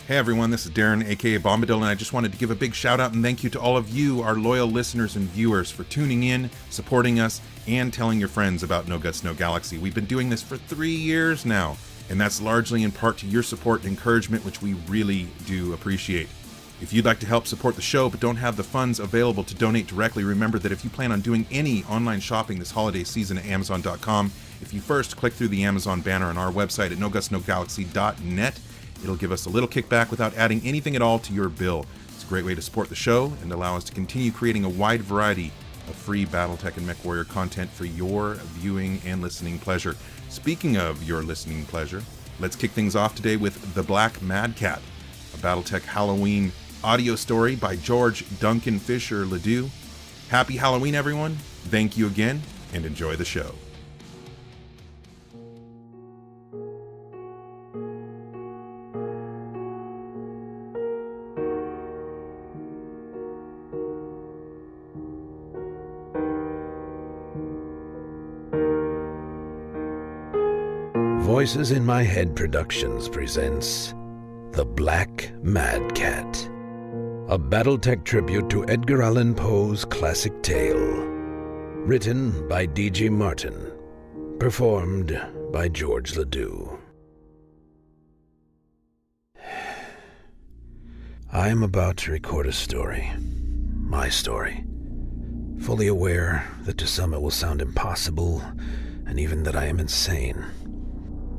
Hey everyone, this is Daeron, aka Bombadil, and I just wanted to give a big shout out and thank you to all of you, our loyal listeners and viewers, for tuning in, supporting us, and telling your friends about NoGutsNoGalaxy. We've been doing this for 3 years now, and that's largely in part to your support and encouragement, which we really do appreciate. If you'd like to help support the show but don't have the funds available to donate directly, remember that if you plan on doing any online shopping this holiday season at Amazon.com, if you first click through the Amazon banner on our website at NoGutsNoGalaxy.net, it'll give us a little kickback without adding anything at all to your bill. It's a great way to support the show and allow us to continue creating a wide variety of free BattleTech and MechWarrior content for your viewing and listening pleasure. Speaking of your listening pleasure, let's kick things off today with The Black Mad Cat, a BattleTech Halloween audio story by George Duncan Fisher Ledoux. Happy Halloween, everyone. Thank you again, and enjoy the show. Voices in My Head Productions presents The Black Mad Cat, a BattleTech tribute to Edgar Allan Poe's classic tale. Written by D.G. Martin. Performed by George Ledoux. I am about to record a story. My story. Fully aware that to some it will sound impossible, and even that I am insane.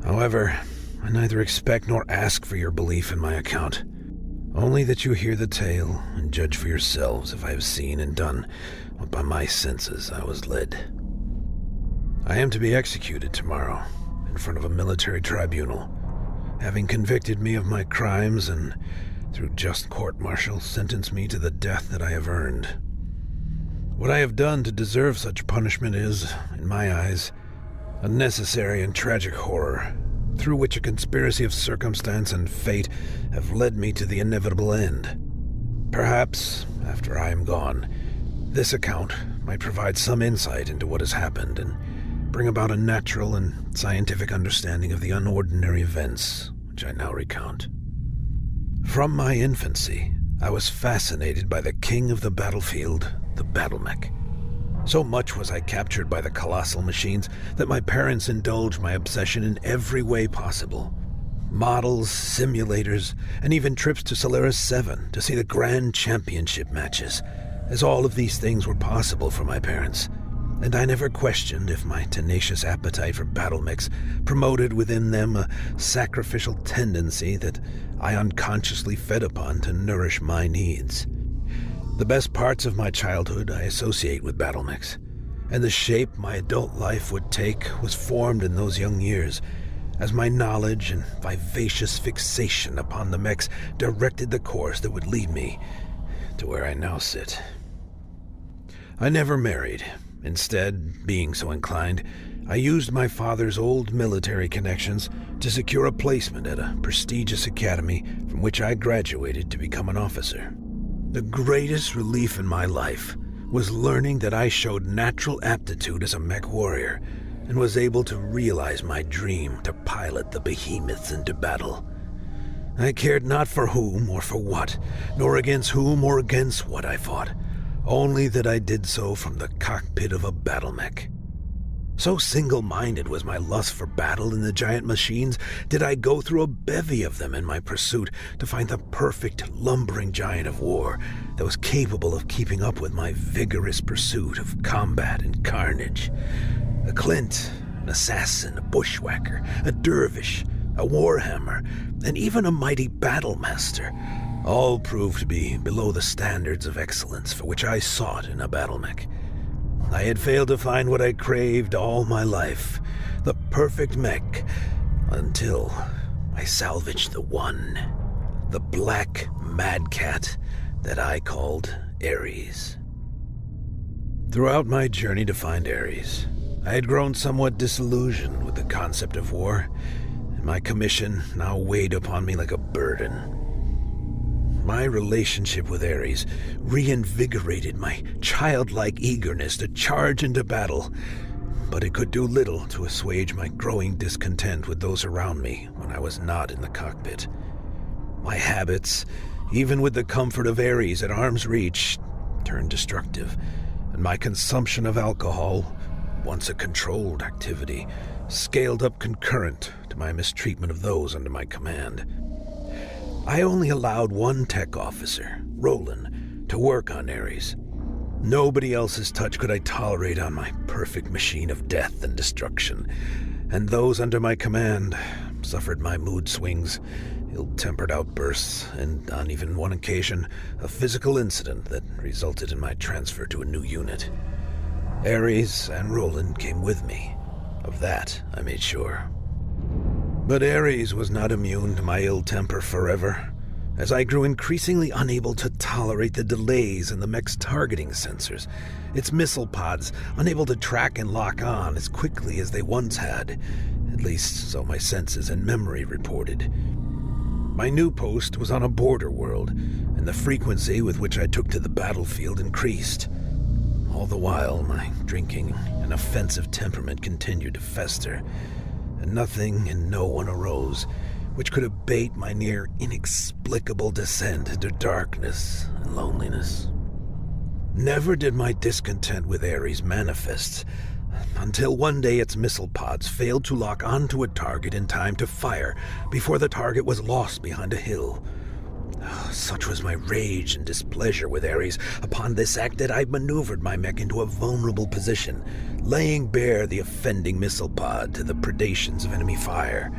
However, I neither expect nor ask for your belief in my account, only that you hear the tale and judge for yourselves if I have seen and done what by my senses I was led. I am to be executed tomorrow in front of a military tribunal, having convicted me of my crimes and, through just court-martial, sentenced me to the death that I have earned. What I have done to deserve such punishment is, in my eyes, a necessary and tragic horror, through which a conspiracy of circumstance and fate have led me to the inevitable end. Perhaps, after I am gone, this account might provide some insight into what has happened and bring about a natural and scientific understanding of the unordinary events which I now recount. From my infancy, I was fascinated by the king of the battlefield, the BattleMech. So much was I captured by the colossal machines that my parents indulged my obsession in every way possible. Models, simulators, and even trips to Solaris 7 to see the grand championship matches, as all of these things were possible for my parents. And I never questioned if my tenacious appetite for BattleMechs promoted within them a sacrificial tendency that I unconsciously fed upon to nourish my needs. The best parts of my childhood I associate with BattleMechs, and the shape my adult life would take was formed in those young years, as my knowledge and vivacious fixation upon the mechs directed the course that would lead me to where I now sit. I never married. Instead, being so inclined, I used my father's old military connections to secure a placement at a prestigious academy from which I graduated to become an officer. The greatest relief in my life was learning that I showed natural aptitude as a mech warrior and was able to realize my dream to pilot the behemoths into battle. I cared not for whom or for what, nor against whom or against what I fought, only that I did so from the cockpit of a BattleMech. So single-minded was my lust for battle in the giant machines, did I go through a bevy of them in my pursuit to find the perfect lumbering giant of war that was capable of keeping up with my vigorous pursuit of combat and carnage. A Clint, an assassin, a bushwhacker, a dervish, a warhammer, and even a mighty battlemaster, all proved to be below the standards of excellence for which I sought in a BattleMech. I had failed to find what I craved all my life, the perfect mech, until I salvaged the one, the black mad cat that I called Ares. Throughout my journey to find Ares, I had grown somewhat disillusioned with the concept of war, and my commission now weighed upon me like a burden. My relationship with Ares reinvigorated my childlike eagerness to charge into battle, but it could do little to assuage my growing discontent with those around me when I was not in the cockpit. My habits, even with the comfort of Ares at arm's reach, turned destructive, and my consumption of alcohol, once a controlled activity, scaled up concurrent to my mistreatment of those under my command. I only allowed one tech officer, Roland, to work on Ares. Nobody else's touch could I tolerate on my perfect machine of death and destruction, and those under my command suffered my mood swings, ill-tempered outbursts, and on even one occasion, a physical incident that resulted in my transfer to a new unit. Ares and Roland came with me. Of that, I made sure. But Ares was not immune to my ill temper forever, as I grew increasingly unable to tolerate the delays in the Mech's targeting sensors, its missile pods unable to track and lock on as quickly as they once had, at least so my senses and memory reported. My new post was on a border world, and the frequency with which I took to the battlefield increased. All the while, my drinking and offensive temperament continued to fester, and nothing and no one arose which could abate my near inexplicable descent into darkness and loneliness. Never did my discontent with Ares manifest, until one day its missile pods failed to lock onto a target in time to fire before the target was lost behind a hill. Such was my rage and displeasure with Ares upon this act that I maneuvered my mech into a vulnerable position, laying bare the offending missile pod to the predations of enemy fire.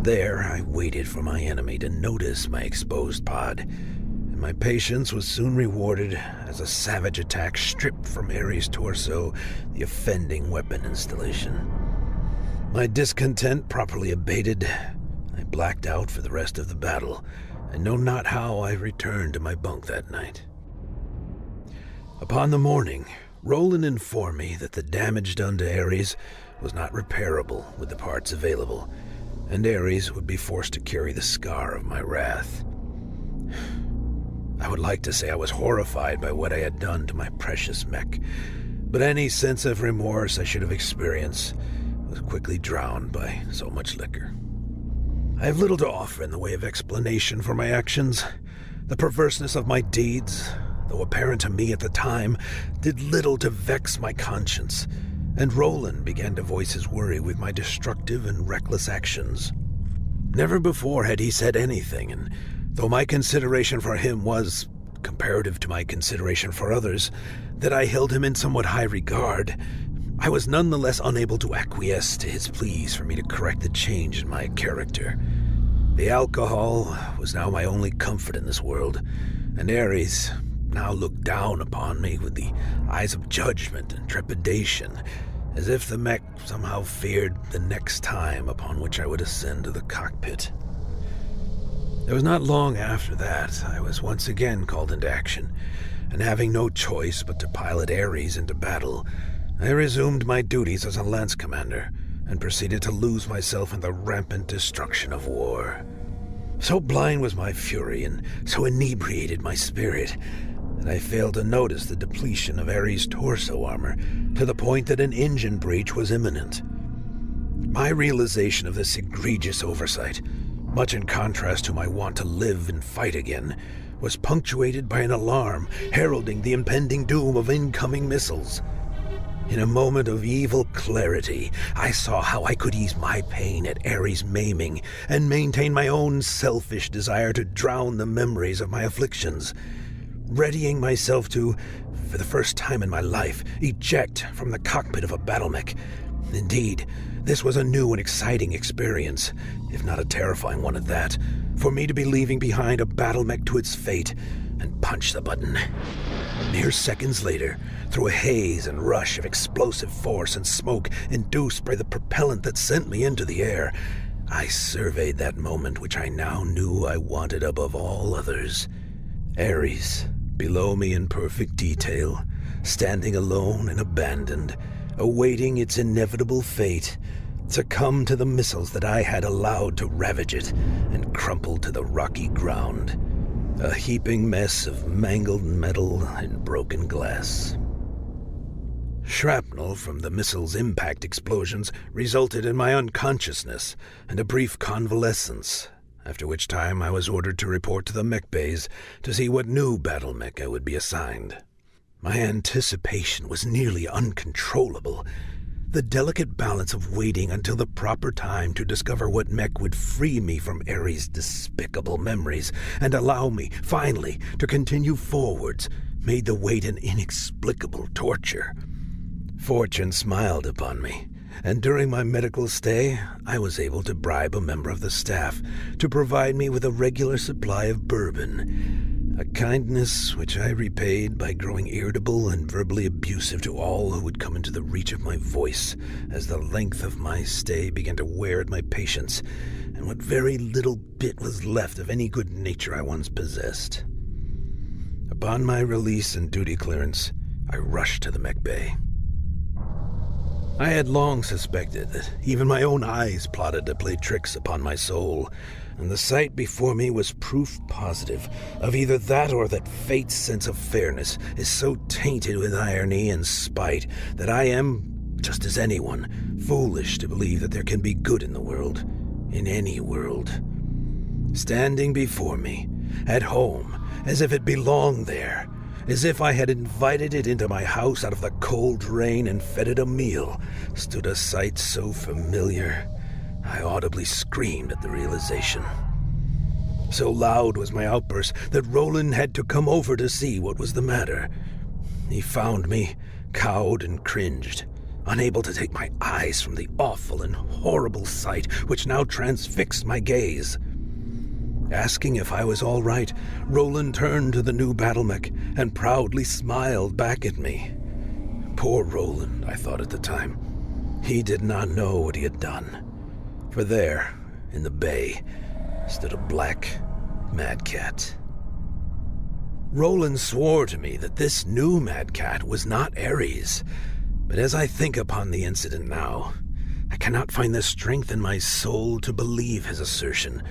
There I waited for my enemy to notice my exposed pod, and my patience was soon rewarded as a savage attack stripped from Ares' torso the offending weapon installation. My discontent properly abated, I blacked out for the rest of the battle, and know not how I returned to my bunk that night. Upon the morning, Roland informed me that the damage done to Ares was not repairable with the parts available, and Ares would be forced to carry the scar of my wrath. I would like to say I was horrified by what I had done to my precious mech, but any sense of remorse I should have experienced was quickly drowned by so much liquor. I have little to offer in the way of explanation for my actions. The perverseness of my deeds, though apparent to me at the time, did little to vex my conscience, and Roland began to voice his worry with my destructive and reckless actions. Never before had he said anything, and though my consideration for him was, comparative to my consideration for others, that I held him in somewhat high regard, I was nonetheless unable to acquiesce to his pleas for me to correct the change in my character. The alcohol was now my only comfort in this world, and Ares now looked down upon me with the eyes of judgment and trepidation, as if the mech somehow feared the next time upon which I would ascend to the cockpit. It was not long after that I was once again called into action, and having no choice but to pilot Ares into battle, I resumed my duties as a lance commander and proceeded to lose myself in the rampant destruction of war. So blind was my fury and so inebriated my spirit that I failed to notice the depletion of Ares' torso armor to the point that an engine breach was imminent. My realization of this egregious oversight, much in contrast to my want to live and fight again, was punctuated by an alarm heralding the impending doom of incoming missiles. In a moment of evil clarity, I saw how I could ease my pain at Ares' maiming and maintain my own selfish desire to drown the memories of my afflictions, readying myself to, for the first time in my life, eject from the cockpit of a BattleMech. Indeed, this was a new and exciting experience, if not a terrifying one at that, for me to be leaving behind a BattleMech to its fate and punch the button. Mere seconds later, through a haze and rush of explosive force and smoke induced by the propellant that sent me into the air, I surveyed that moment which I now knew I wanted above all others. Ares, below me in perfect detail, standing alone and abandoned, awaiting its inevitable fate, succumb to the missiles that I had allowed to ravage it and crumple to the rocky ground, a heaping mess of mangled metal and broken glass. Shrapnel from the missile's impact explosions resulted in my unconsciousness and a brief convalescence, after which time I was ordered to report to the mech bays to see what new BattleMech I would be assigned. My anticipation was nearly uncontrollable. The delicate balance of waiting until the proper time to discover what mech would free me from Ares' despicable memories and allow me, finally, to continue forwards made the wait an inexplicable torture. Fortune smiled upon me, and during my medical stay, I was able to bribe a member of the staff to provide me with a regular supply of bourbon, a kindness which I repaid by growing irritable and verbally abusive to all who would come into the reach of my voice as the length of my stay began to wear at my patience, and what very little bit was left of any good nature I once possessed. Upon my release and duty clearance, I rushed to the mech bay. I had long suspected that even my own eyes plotted to play tricks upon my soul, and the sight before me was proof positive of either that or that fate's sense of fairness is so tainted with irony and spite that I am, just as anyone, foolish to believe that there can be good in the world, in any world. Standing before me, at home, as if it belonged there, as if I had invited it into my house out of the cold rain and fed it a meal, stood a sight so familiar, I audibly screamed at the realization. So loud was my outburst that Roland had to come over to see what was the matter. He found me, cowed and cringed, unable to take my eyes from the awful and horrible sight which now transfixed my gaze. Asking if I was all right, Roland turned to the new BattleMech and proudly smiled back at me. Poor Roland, I thought at the time. He did not know what he had done. For there, in the bay, stood a black mad cat. Roland swore to me that this new mad cat was not Ares, but as I think upon the incident now, I cannot find the strength in my soul to believe his assertion,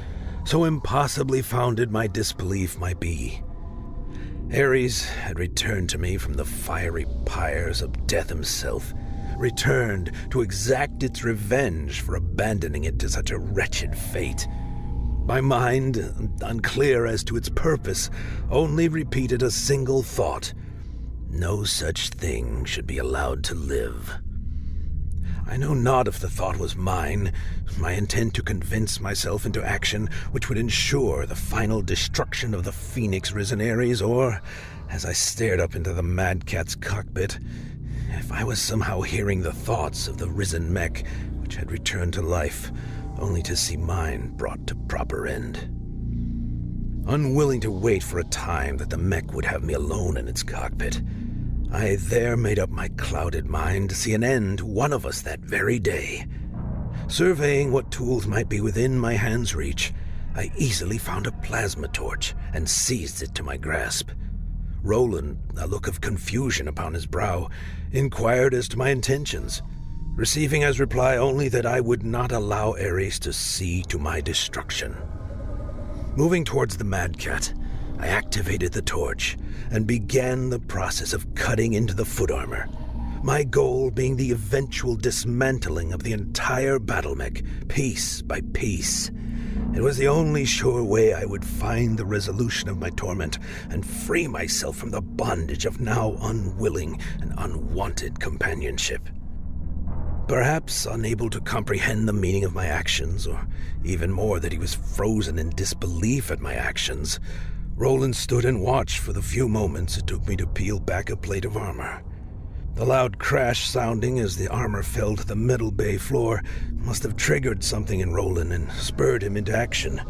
so impossibly founded my disbelief might be. Ares had returned to me from the fiery pyres of death himself, returned to exact its revenge for abandoning it to such a wretched fate. My mind, unclear as to its purpose, only repeated a single thought: no such thing should be allowed to live. I know not if the thought was mine, my intent to convince myself into action which would ensure the final destruction of the Phoenix risen Ares, or, as I stared up into the mad cat's cockpit, if I was somehow hearing the thoughts of the risen mech which had returned to life, only to see mine brought to proper end. Unwilling to wait for a time that the mech would have me alone in its cockpit, I there made up my clouded mind to see an end to one of us that very day. Surveying what tools might be within my hand's reach, I easily found a plasma torch and seized it to my grasp. Roland, a look of confusion upon his brow, inquired as to my intentions, receiving as reply only that I would not allow Ares to see to my destruction. Moving towards the mad cat, I activated the torch and began the process of cutting into the foot armor, my goal being the eventual dismantling of the entire BattleMech, piece by piece. It was the only sure way I would find the resolution of my torment and free myself from the bondage of now unwilling and unwanted companionship. Perhaps unable to comprehend the meaning of my actions, or even more that he was frozen in disbelief at my actions, Roland stood and watched for the few moments it took me to peel back a plate of armor. The loud crash sounding as the armor fell to the middle bay floor must have triggered something in Roland and spurred him into action.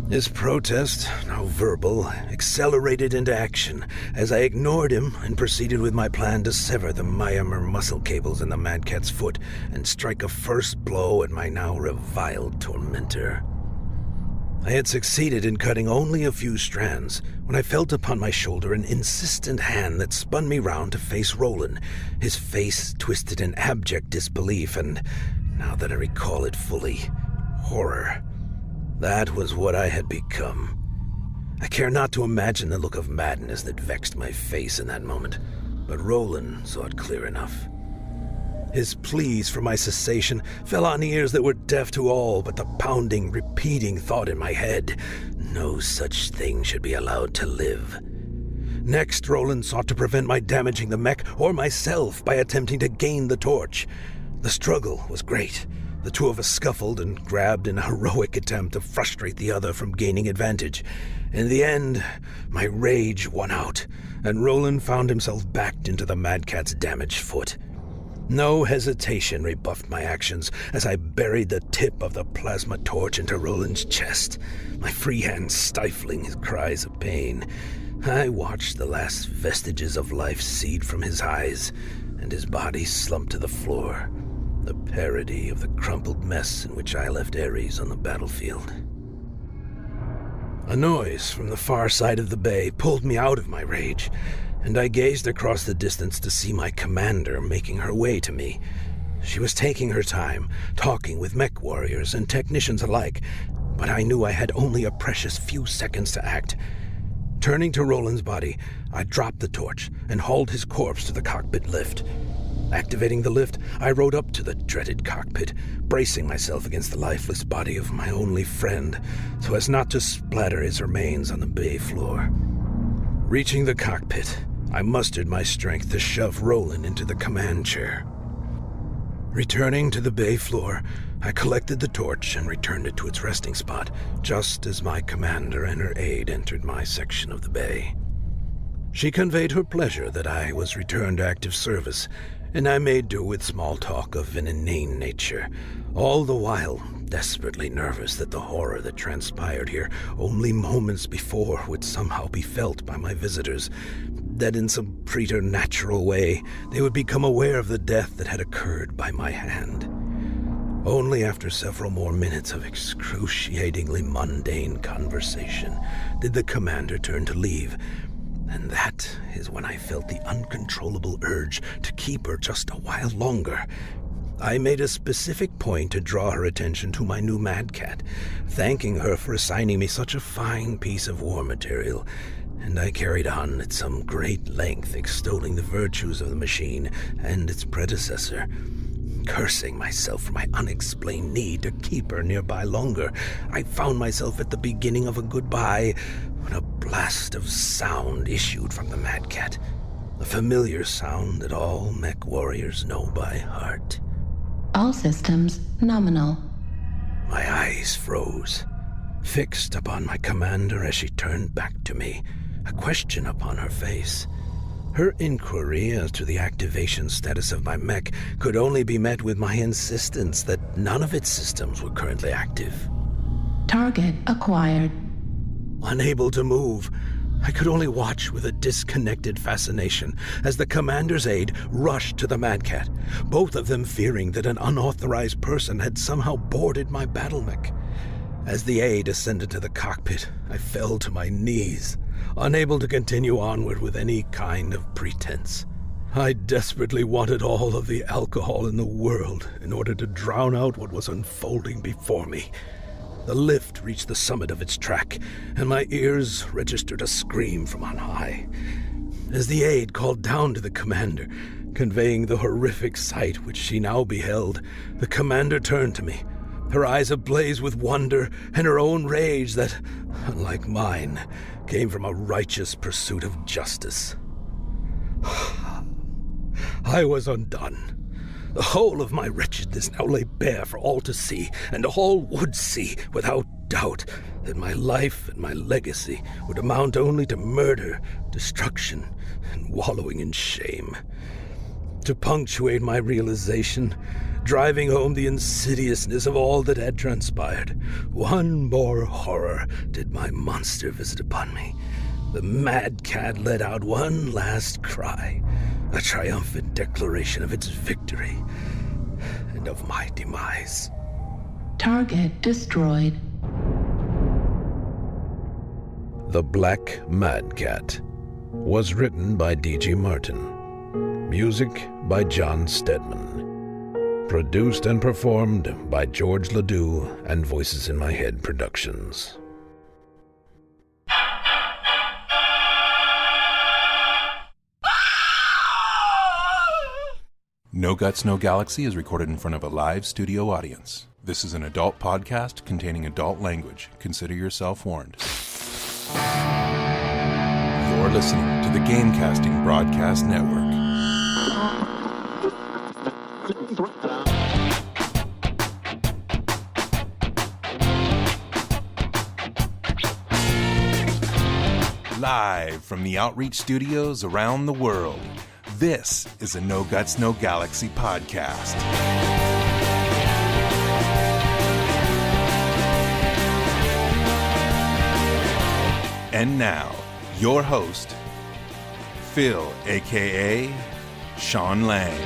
His protest, now verbal, accelerated into action as I ignored him and proceeded with my plan to sever the myammer muscle cables in the mad cat's foot and strike a first blow at my now reviled tormentor. I had succeeded in cutting only a few strands when I felt upon my shoulder an insistent hand that spun me round to face Roland, his face twisted in abject disbelief and, now that I recall it fully, horror. That was what I had become. I care not to imagine the look of madness that vexed my face in that moment, but Roland saw it clear enough. His pleas for my cessation fell on ears that were deaf to all but the pounding, repeating thought in my head. No such thing should be allowed to live. Next, Roland sought to prevent my damaging the mech or myself by attempting to gain the torch. The struggle was great. The two of us scuffled and grabbed in a heroic attempt to frustrate the other from gaining advantage. In the end, my rage won out, and Roland found himself backed into the Mad Cat's damaged foot. No hesitation rebuffed my actions as I buried the tip of the plasma torch into Roland's chest, my free hand stifling his cries of pain. I watched the last vestiges of life seed from his eyes, and his body slumped to the floor, the parody of the crumpled mess in which I left Ares on the battlefield. A noise from the far side of the bay pulled me out of my rage, and I gazed across the distance to see my commander making her way to me. She was taking her time, talking with mech warriors and technicians alike, but I knew I had only a precious few seconds to act. Turning to Roland's body, I dropped the torch and hauled his corpse to the cockpit lift. Activating the lift, I rode up to the dreaded cockpit, bracing myself against the lifeless body of my only friend, so as not to splatter his remains on the bay floor. Reaching the cockpit, I mustered my strength to shove Roland into the command chair. Returning to the bay floor, I collected the torch and returned it to its resting spot, just as my commander and her aide entered my section of the bay. She conveyed her pleasure that I was returned to active service, and I made do with small talk of an inane nature, all the while desperately nervous that the horror that transpired here only moments before would somehow be felt by my visitors, that in some preternatural way they would become aware of the death that had occurred by my hand. Only after several more minutes of excruciatingly mundane conversation did the commander turn to leave, and that is when I felt the uncontrollable urge to keep her just a while longer. I made a specific point to draw her attention to my new Mad Cat, thanking her for assigning me such a fine piece of war material, and I carried on at some great length extolling the virtues of the machine and its predecessor. Cursing myself for my unexplained need to keep her nearby longer, I found myself at the beginning of a goodbye when a blast of sound issued from the Mad Cat, a familiar sound that all mech warriors know by heart. All systems nominal. My eyes froze, fixed upon my commander as she turned back to me, a question upon her face. Her inquiry as to the activation status of my mech could only be met with my insistence that none of its systems were currently active. Target acquired. Unable to move, I could only watch with a disconnected fascination as the commander's aide rushed to the Mad Cat, both of them fearing that an unauthorized person had somehow boarded my BattleMech. As the aide ascended to the cockpit, I fell to my knees, unable to continue onward with any kind of pretense. I desperately wanted all of the alcohol in the world in order to drown out what was unfolding before me. The lift reached the summit of its track, and my ears registered a scream from on high. As the aide called down to the commander, conveying the horrific sight which she now beheld, the commander turned to me, her eyes ablaze with wonder and her own rage that, unlike mine, came from a righteous pursuit of justice. I was undone. The whole of my wretchedness now lay bare for all to see, and all would see, without doubt, that my life and my legacy would amount only to murder, destruction, and wallowing in shame. To punctuate my realization, driving home the insidiousness of all that had transpired, one more horror did my monster visit upon me. The Mad Cat let out one last cry, a triumphant declaration of its victory and of my demise. Target destroyed. The Black Mad Cat was written by D.G. Martin. Music by John Stedman. Produced and performed by George Ledoux and Voices in My Head Productions. No Guts, No Galaxy is recorded in front of a live studio audience. This is an adult podcast containing adult language. Consider yourself warned. You're listening to the Gamecasting Broadcast Network. Live from the Outreach Studios around the world, this is a No Guts, No Galaxy podcast. And now, your host, Phil, aka Sean Lang.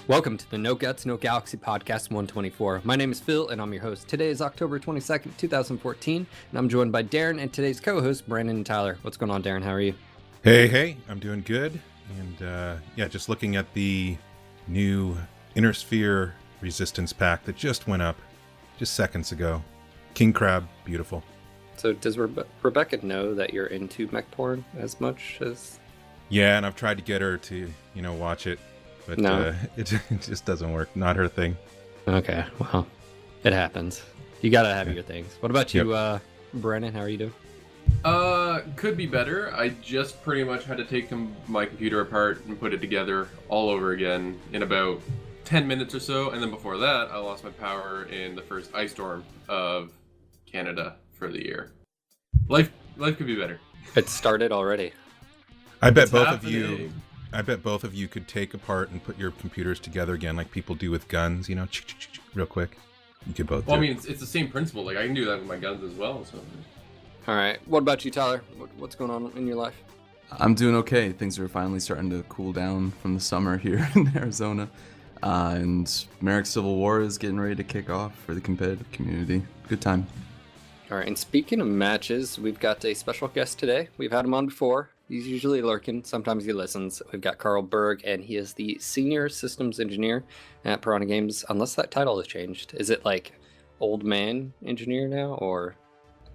Welcome to the No Guts, No Galaxy podcast 124. My name is Phil, and I'm your host. Today is October 22nd, 2014, and I'm joined by Daeron and today's co-hosts, Brandon and Tyler. What's going on, Daeron? How are you? Hey, I'm doing good. And just looking at the new Inner Sphere Resistance pack that just went up just seconds ago. King Crab, beautiful. So does Rebecca know that you're into mech porn as much as... Yeah, and I've tried to get her to, watch it. But no. It just doesn't work. Not her thing. Okay, well, it happens. You gotta have your things. What about you, Brandon? How are you doing? Could be better. I just pretty much had to take my computer apart and put it together all over again in about 10 minutes or so. And then before that, I lost my power in the first ice storm of Canada for the year. Life could be better. It started already. I bet It's both happening. of you could take apart and put your computers together again like people do with guns, real quick. You could both Well, I do mean, it's the same principle. Like, I can do that with my guns as well. So, All right. What about you, Tyler? What's going on in your life? I'm doing okay. Things are finally starting to cool down from the summer here in Arizona. And Merrick Civil War is getting ready to kick off for the competitive community. Good time. All right, and speaking of matches, we've got a special guest today. We've had him on before. He's usually lurking. Sometimes he listens. We've got Karl Berg, and he is the Senior Systems Engineer at Piranha Games, unless that title has changed. Is it like Old Man Engineer now, or?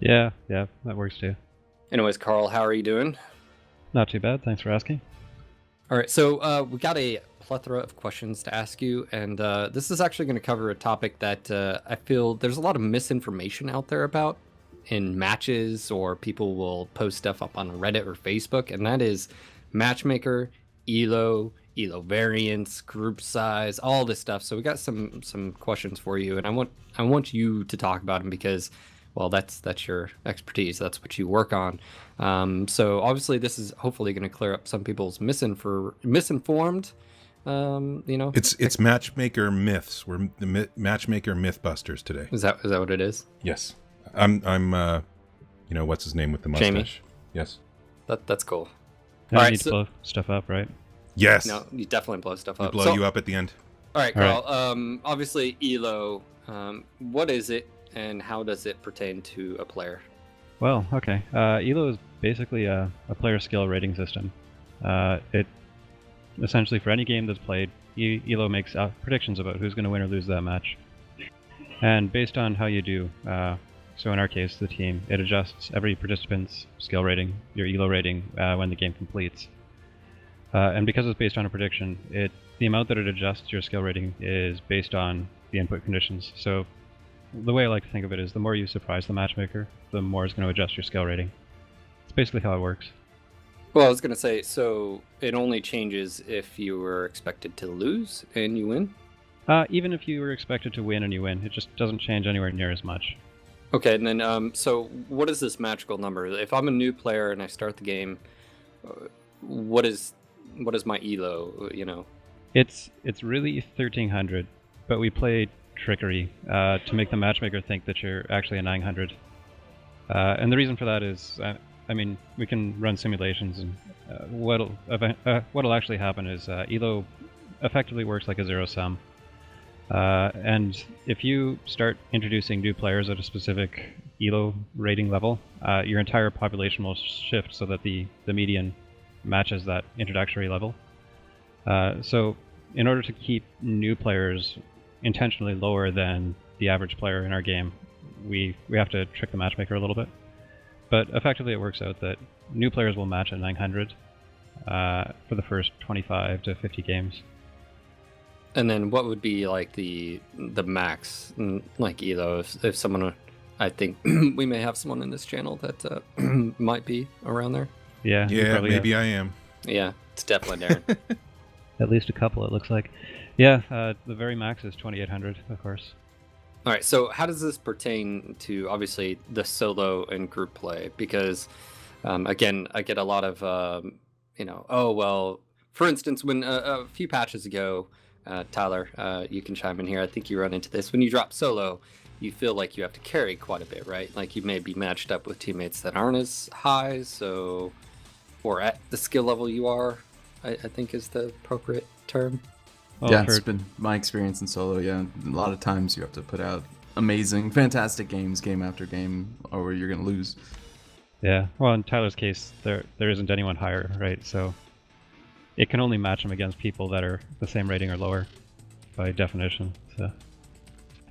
Yeah, that works too. Anyways, Karl, how are you doing? Not too bad, thanks for asking. All right, so we got a plethora of questions to ask you, and this is actually going to cover a topic that I feel there's a lot of misinformation out there about in matches, or people will post stuff up on Reddit or Facebook, and that is Matchmaker, ELO variance, group size, all this stuff. So we got some questions for you, and I want you to talk about them because, well, that's your expertise. That's what you work on. So obviously this is hopefully going to clear up some people's misinformed. It's Matchmaker myths. We're the Matchmaker Mythbusters today. Is that what it is? Yes. I'm what's his name with the mustache? Jamie? Yes. That's cool. Now All you right, need to blow stuff up, right? Yes. No, you definitely blow stuff We up. blow you up at the end. All right, All right. Carl. Obviously, ELO. What is it, and how does it pertain to a player? Well, okay. ELO is basically a player skill rating system. It essentially, for any game that's played, ELO makes predictions about who's going to win or lose that match. And based on how you do, so in our case, the team, it adjusts every participant's skill rating, your ELO rating, when the game completes. And because it's based on a prediction, the amount that it adjusts your skill rating is based on the input conditions. So the way I like to think of it is the more you surprise the matchmaker, the more it's going to adjust your skill rating. It's basically how it works. Well, I was going to say, so it only changes if you were expected to lose and you win? Even if you were expected to win and you win, it just doesn't change anywhere near as much. Okay, and then, so what is this magical number? If I'm a new player and I start the game, what is my ELO, It's really 1300, but we play trickery to make the matchmaker think that you're actually a 900. And the reason for that is, we can run simulations, and what'll actually happen is ELO effectively works like a zero sum. And if you start introducing new players at a specific ELO rating level, your entire population will shift so that the median matches that introductory level. So in order to keep new players intentionally lower than the average player in our game, we have to trick the matchmaker a little bit. But effectively it works out that new players will match at 900 for the first 25 to 50 games. And then what would be like the max, like Elo, if someone, I think we may have someone in this channel that might be around there. Yeah, maybe I am. Yeah, it's definitely Daeron. At least a couple, it looks like. Yeah, the very max is 2800, of course. All right, so how does this pertain to, obviously, the solo and group play? Because, again, I get a lot of, oh, well, for instance, when a few patches ago, Tyler, you can chime in here. I think you run into this. When you drop solo, you feel like you have to carry quite a bit, right? Like you may be matched up with teammates that aren't as high, or at the skill level you are, I think is the appropriate term. Well, yeah, it's been my experience in solo. Yeah, a lot of times you have to put out amazing, fantastic games, game after game, or you're gonna lose. Yeah, well, in Tyler's case, there isn't anyone higher, right? So it can only match him against people that are the same rating or lower, by definition. So,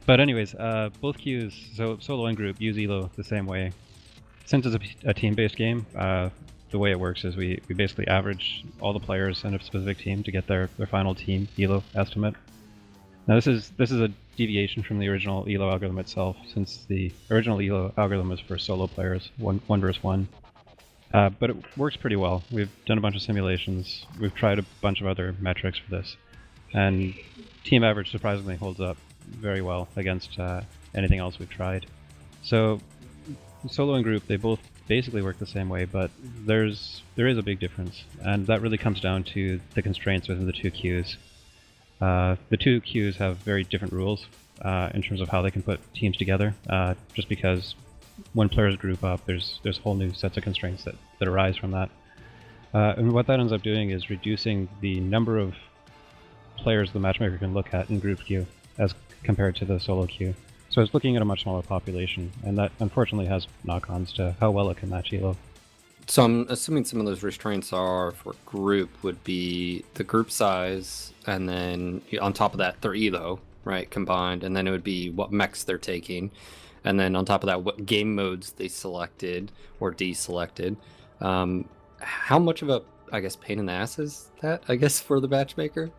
but anyways, both queues, so solo and group, use Elo the same way. Since it's a team-based game, the way it works is we basically average all the players in a specific team to get their final team Elo estimate. Now this is a deviation from the original Elo algorithm itself, since the original Elo algorithm was for solo players, one versus one. But it works pretty well. We've done a bunch of simulations. We've tried a bunch of other metrics for this, and team average surprisingly holds up very well against anything else we've tried. So solo and group, they both basically work the same way, but there is a big difference, and that really comes down to the constraints within the two queues. The two queues have very different rules in terms of how they can put teams together, just because when players group up, there's whole new sets of constraints that arise from that. And what that ends up doing is reducing the number of players the matchmaker can look at in group queue as compared to the solo queue. So it's looking at a much smaller population, and that unfortunately has knock-ons to how well it can match Elo. So I'm assuming some of those restraints are for group would be the group size, and then on top of that, their Elo, right, combined, and then it would be what mechs they're taking, and then on top of that, what game modes they selected or deselected. How much of a, I guess, pain in the ass is that, I guess, for the matchmaker?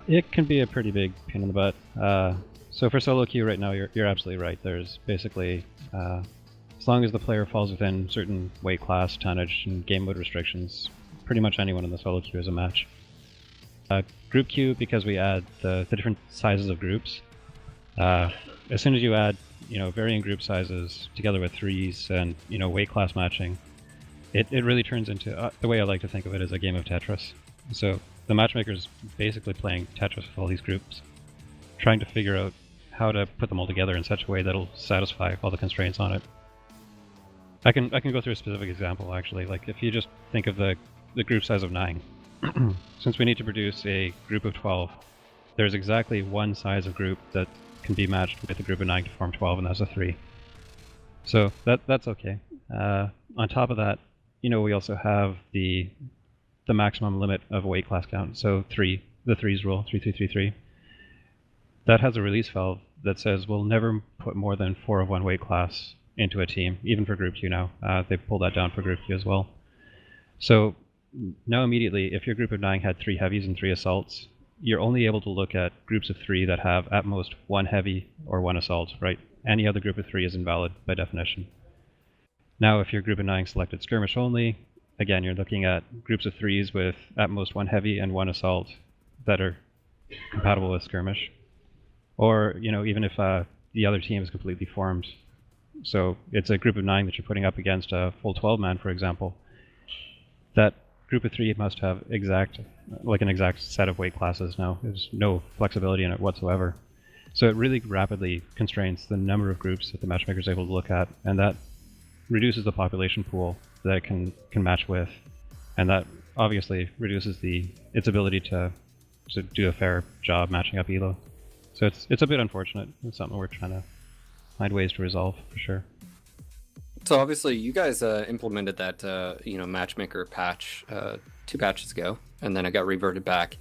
It can be a pretty big pain in the butt. So for solo queue right now, you're absolutely right. There's basically, as long as the player falls within certain weight class, tonnage, and game mode restrictions, pretty much anyone in the solo queue is a match. Group queue, because we add the different sizes of groups, as soon as you add varying group sizes together with threes and weight class matching, it really turns into, the way I like to think of it, is a game of Tetris. So the matchmaker's basically playing Tetris with all these groups, trying to figure out how to put them all together in such a way that'll satisfy all the constraints on it. I can go through a specific example, actually. Like if you just think of the group size of 9. Since we need to produce a group of 12, there's exactly one size of group that can be matched with a group of 9 to form 12, and that's a 3. So that's okay. On top of that, we also have the maximum limit of weight class count. So 3, the 3's rule, 3, 3, 3, 3. That has a release valve that says we'll never put more than 4 of one weight class into a team, even for group Q now. They pulled that down for group Q as well. So now immediately, if your group of 9 had 3 heavies and 3 assaults, you're only able to look at groups of 3 that have at most 1 heavy or 1 assault, right? Any other group of 3 is invalid by definition. Now if your group of 9 selected skirmish only, again, you're looking at groups of 3s with at most 1 heavy and 1 assault that are compatible with skirmish. Or, even if the other team is completely formed. So it's a group of 9 that you're putting up against a full 12-man, for example. That group of 3 must have an exact set of weight classes now. There's no flexibility in it whatsoever. So it really rapidly constrains the number of groups that the matchmaker is able to look at, and that reduces the population pool that it can match with, and that obviously reduces its ability to do a fair job matching up Elo. So it's a bit unfortunate. It's something we're trying to find ways to resolve, for sure. So obviously you guys implemented that matchmaker patch 2 patches ago, and then it got reverted back.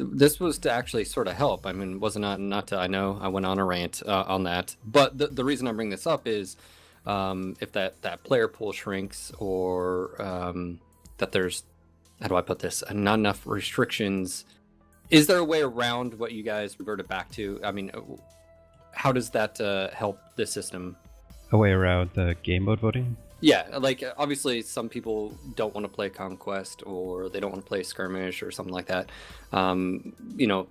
This was to actually sort of help. I mean, was not to. I know I went on a rant on that, but the reason I bring this up is if that player pool shrinks, or that there's, how do I put this, not enough restrictions. Is there a way around what you guys reverted back to? I mean, how does that help this system? A way around the game mode voting? Yeah, like obviously some people don't want to play Conquest, or they don't want to play Skirmish or something like that. You know,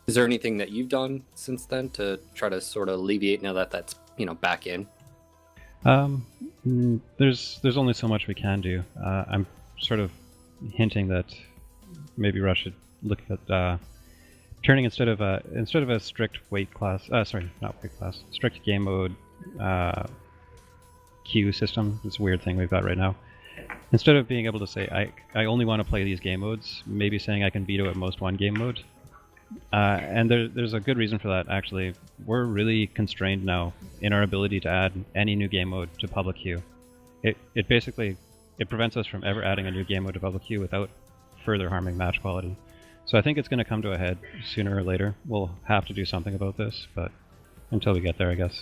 is there anything that you've done since then to try to sort of alleviate now that that's, you know, back in? There's only so much we can do. I'm sort of hinting that maybe Rush should look at turning instead of a strict weight class. Sorry, not weight class. Strict game mode queue system. It's a weird thing we've got right now. Instead of being able to say I only want to play these game modes, maybe saying I can veto at most one game mode. And there's a good reason for that, actually. We're really constrained now in our ability to add any new game mode to public queue. It basically prevents us from ever adding a new game mode to public queue without further harming match quality. So I think it's going to come to a head sooner or later. We'll have to do something about this, but until we get there, I guess.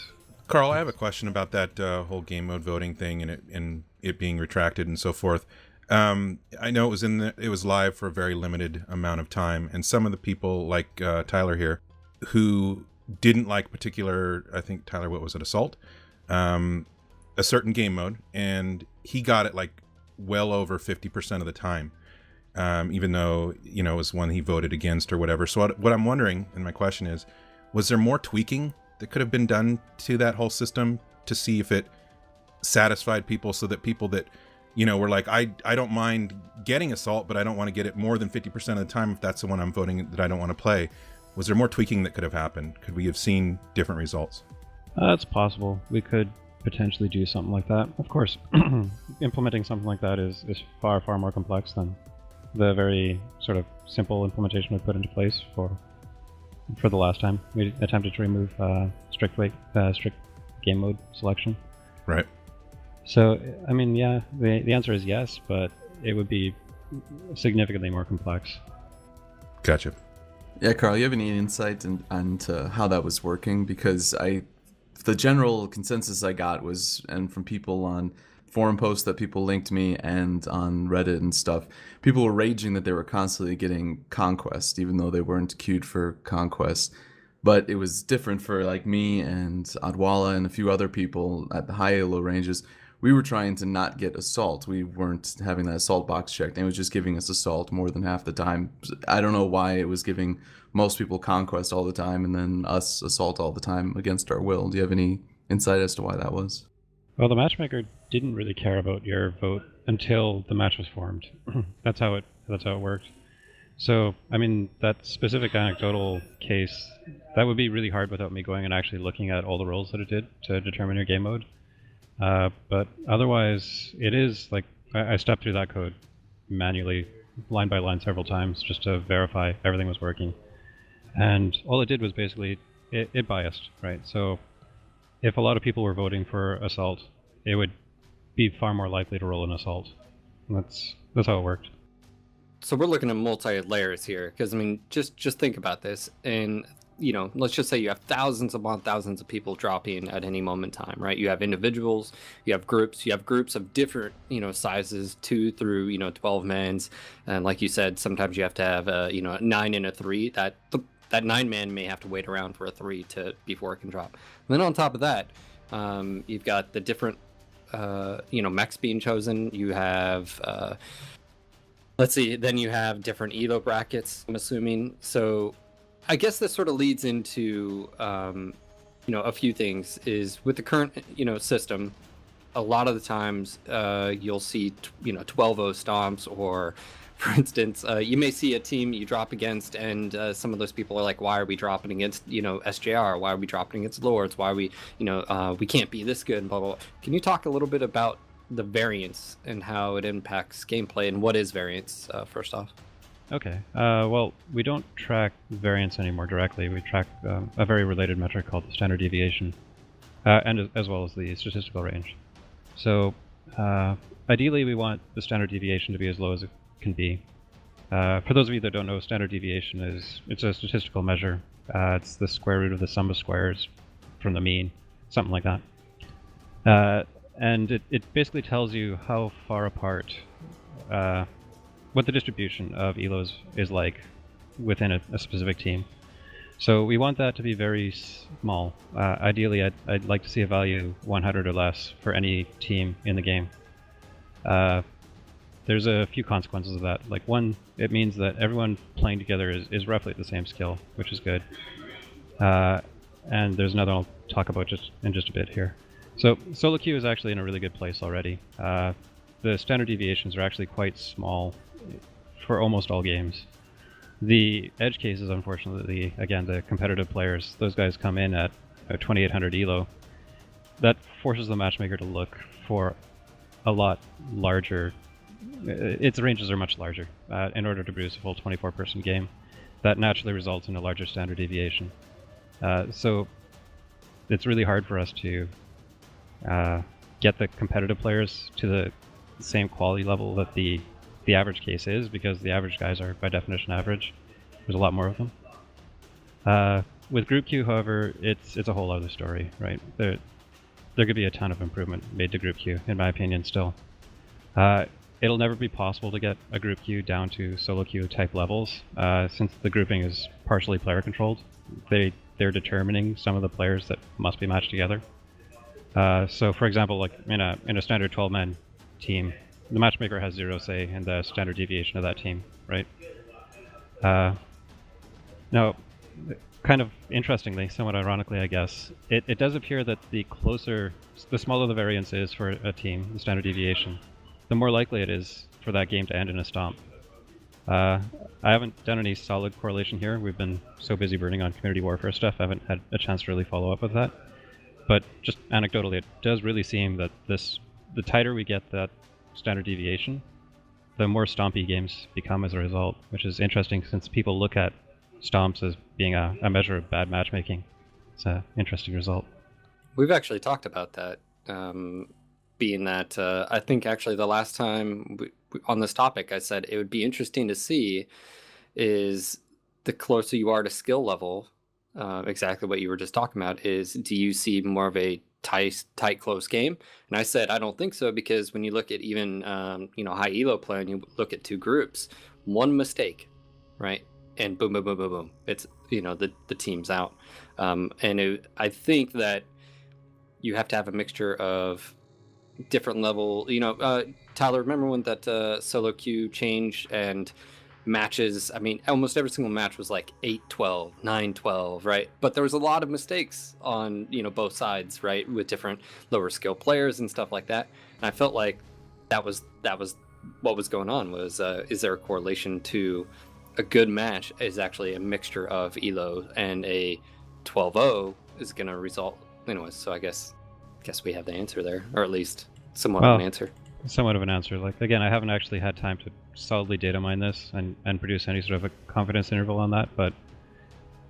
Karl, I have a question about that whole game mode voting thing and it being retracted and so forth. I know it was live for a very limited amount of time, and some of the people like Tyler here, who didn't like particular, I think Tyler, what was it, Assault, a certain game mode, and he got it like well over 50% of the time, even though, you know, it was one he voted against or whatever. So what I'm wondering, and my question is, was there more tweaking that could have been done to that whole system to see if it satisfied people, so that people that, you know, were like, I don't mind getting Assault, but I don't want to get it more than 50% of the time if that's the one I'm voting that I don't want to play. Was there more tweaking that could have happened? Could we have seen different results? It's possible. We could potentially do something like that. Of course, implementing something like that is far, far more complex than the very sort of simple implementation we put into place for the last time. We attempted to remove strict game mode selection. Right. So, I mean, yeah, the answer is yes, but it would be significantly more complex. Gotcha. Yeah, Karl, you have any insight into how that was working? Because the general consensus I got was, and from people on forum posts that people linked me and on Reddit and stuff, people were raging that they were constantly getting Conquest, even though they weren't queued for Conquest. But it was different for like me and Adwala and a few other people at the high elo ranges. We were trying to not get Assault. We weren't having that Assault box checked. And it was just giving us Assault more than half the time. I don't know why it was giving most people Conquest all the time and then us Assault all the time against our will. Do you have any insight as to why that was? Well, the Matchmaker didn't really care about your vote until the match was formed. That's how it worked. So, I mean, that specific anecdotal case, that would be really hard without me going and actually looking at all the rolls that it did to determine your game mode. But otherwise, it is like I stepped through that code manually, line by line, several times just to verify everything was working. And all it did was basically it biased, right? So if a lot of people were voting for Assault, it would be far more likely to roll an Assault. And that's how it worked. So we're looking at multi-layers here, because I mean, just think about this, and you know, let's just say you have thousands upon thousands of people dropping at any moment in time, right? You have individuals, you have groups of different, you know, sizes, 2 through 12 mans, and like you said, sometimes you have to have a 9 and a 3. That 9-man may have to wait around for a 3 before it can drop. And then on top of that, you've got the different mechs being chosen. You have let's see, then you have different elo brackets, I'm assuming. So I guess this sort of leads into a few things. Is with the current system, a lot of the times you'll see 12-0 stomps, or for instance, you may see a team you drop against, and some of those people are like, why are we dropping against SJR? Why are we dropping against Lords? Why are we we can't be this good, and blah blah blah. Can you talk a little bit about the variance and how it impacts gameplay, and what is variance first off? Okay. Well, we don't track variance anymore directly. We track a very related metric called the Standard Deviation, and as well as the statistical range. So ideally, we want the Standard Deviation to be as low as it can be. For those of you that don't know, standard deviation it's a statistical measure. It's the square root of the sum of squares from the mean, something like that. And it basically tells you how far apart, what the distribution of elos is like within a specific team. So we want that to be very small. Ideally, I'd like to see a value 100 or less for any team in the game. There's a few consequences of that. Like one, it means that everyone playing together is roughly at the same skill, which is good. And there's another I'll talk about in just a bit here. So solo queue is actually in a really good place already. The standard deviations are actually quite small for almost all games. The edge cases, unfortunately, again, the competitive players, those guys come in at 2800 elo. That forces the matchmaker to look for a lot larger. Its ranges are much larger in order to produce a full 24-person game. That naturally results in a larger standard deviation. So it's really hard for us to get the competitive players to the same quality level that the average case is, because the average guys are by definition average. There's a lot more of them. With group queue, however, it's a whole other story, right? There could be a ton of improvement made to group queue, in my opinion, still. It'll never be possible to get a group queue down to solo queue type levels, since the grouping is partially player controlled. They're determining some of the players that must be matched together. So, for example, like in a standard 12-man team, the matchmaker has 0 say in the standard deviation of that team, right? Now, kind of interestingly, somewhat ironically, I guess, it does appear that the smaller the variance is for a team, the standard deviation, the more likely it is for that game to end in a stomp. I haven't done any solid correlation here. We've been so busy burning on community warfare stuff, I haven't had a chance to really follow up with that. But just anecdotally, it does really seem that the tighter we get that standard deviation, the more stompy games become as a result, which is interesting since people look at stomps as being a measure of bad matchmaking. It's an interesting result. We've actually talked about that, being that I think actually the last time on this topic I said it would be interesting to see is the closer you are to skill level, exactly what you were just talking about, is do you see more of a tight close game? And I said I don't think so, because when you look at even high elo play and you look at two groups, one mistake, right, and boom boom boom boom boom, it's the team's out. I think that you have to have a mixture of different level. Tyler, remember when that solo queue changed and matches, I mean, almost every single match was like 8-12, 9-12, right? But there was a lot of mistakes on, both sides, right? With different lower skill players and stuff like that. And I felt like that was what was going on was, is there a correlation to a good match is actually a mixture of elo, and a 12-0 is going to result anyways. So I guess we have the answer there, or at least somewhat of an answer. Somewhat of an answer. Like, again, I haven't actually had time to solidly data mine this and produce any sort of a confidence interval on that, but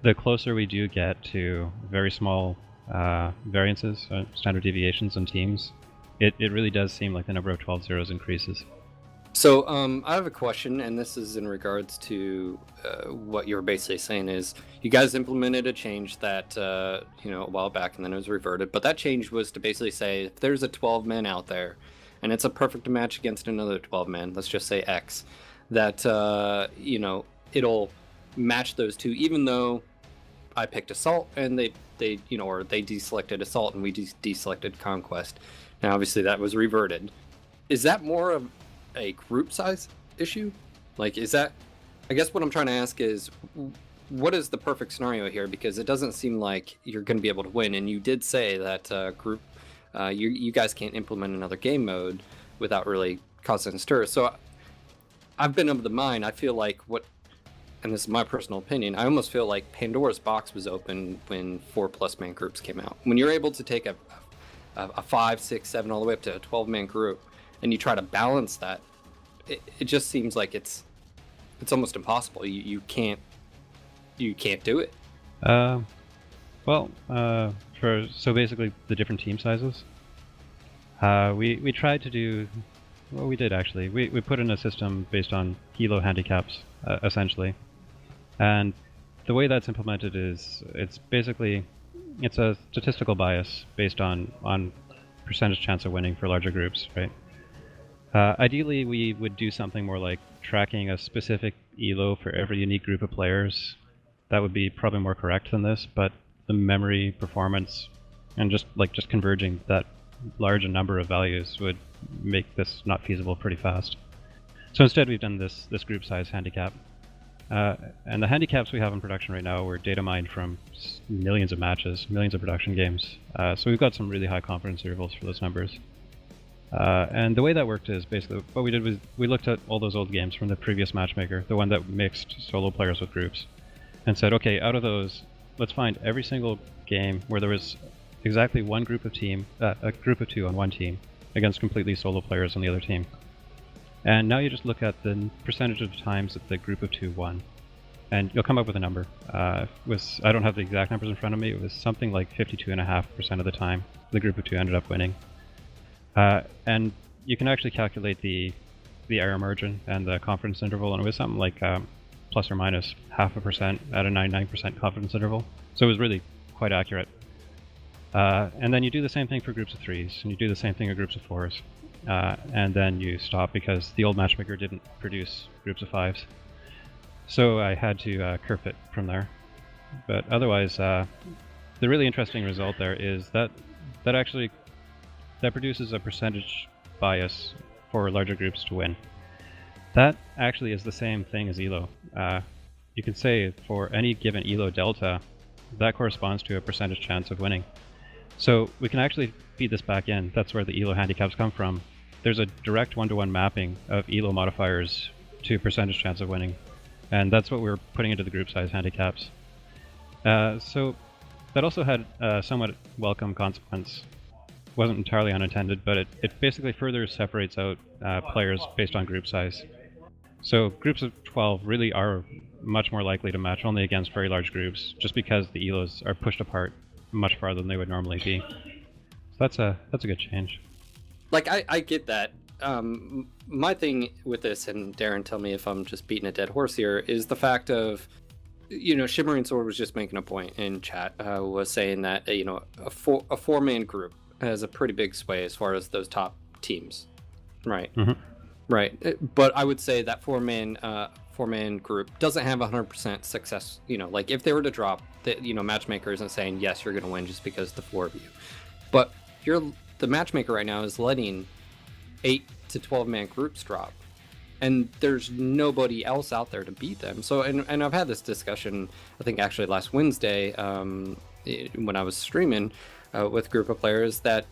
the closer we do get to very small variances, standard deviations in teams, it really does seem like the number of 12-0s increases. So I have a question, and this is in regards to what you're basically saying is you guys implemented a change that a while back, and then it was reverted, but that change was to basically say if there's a 12-man out there and it's a perfect match against another 12-man, let's just say X, that it'll match those two, even though I picked Assault and they deselected Assault and we deselected Conquest. Now obviously that was reverted. Is that more of a group size issue? Like, is that, I guess what I'm trying to ask is, what is the perfect scenario here? Because it doesn't seem like you're going to be able to win, and you did say that group, you guys can't implement another game mode without really causing a stir. So I've been of the mind, I feel like and this is my personal opinion, I almost feel like Pandora's box was open when 4+ man groups came out. When you're able to take a 5, 6, 7 all the way up to a 12-man group, and you try to balance that, it just seems like it's almost impossible. You can't do it. So basically the different team sizes, we tried to do, well, we did actually. We put in a system based on elo handicaps essentially. And the way that's implemented is it's a statistical bias based on percentage chance of winning for larger groups, right? Ideally, we would do something more like tracking a specific elo for every unique group of players. That would be probably more correct than this, but the memory, performance, and just converging that large a number of values would make this not feasible pretty fast. So instead, we've done this group size handicap. And the handicaps we have in production right now were data mined from millions of matches, millions of production games. So we've got some really high confidence intervals for those numbers. And the way that worked is basically what we did was we looked at all those old games from the previous Matchmaker, the one that mixed solo players with groups, and said, okay, out of those, let's find every single game where there was exactly one group of a group of two on one team against completely solo players on the other team. And now you just look at the percentage of times that the group of two won, and you'll come up with a number. I don't have the exact numbers in front of me. It was something like 52.5% of the time the group of two ended up winning. And you can actually calculate the error margin and the confidence interval, and it was something like plus or minus 0.5% at a 99% confidence interval. So it was really quite accurate. And then you do the same thing for groups of threes, and you do the same thing for groups of fours. And then you stop because the old Matchmaker didn't produce groups of fives. So I had to kerf it from there. But otherwise, the really interesting result there is that produces a percentage bias for larger groups to win. That actually is the same thing as ELO. You can say for any given ELO delta, that corresponds to a percentage chance of winning. So we can actually feed this back in. That's where the ELO handicaps come from. There's a direct one-to-one mapping of ELO modifiers to percentage chance of winning. And that's what we're putting into the group size handicaps. So that also had a somewhat welcome consequence. Wasn't entirely unintended, but it basically further separates out players based on group size. So groups of 12 really are much more likely to match only against very large groups, just because the ELOs are pushed apart much farther than they would normally be. So that's a good change. Like, I get that. My thing with this, and Daeron, tell me if I'm just beating a dead horse here, is the fact of, Shimmering Sword was just making a point in chat, was saying that, a four-man group has a pretty big sway as far as those top teams. Right. Mm-hmm. Right. But I would say that four-man group doesn't have 100% success. Like if they were to drop, Matchmaker isn't saying, yes, you're going to win just because the four of you. But the Matchmaker right now is letting 8 to 12-man groups drop. And there's nobody else out there to beat them. So, and I've had this discussion, I think actually last Wednesday, when I was streaming with a group of players, that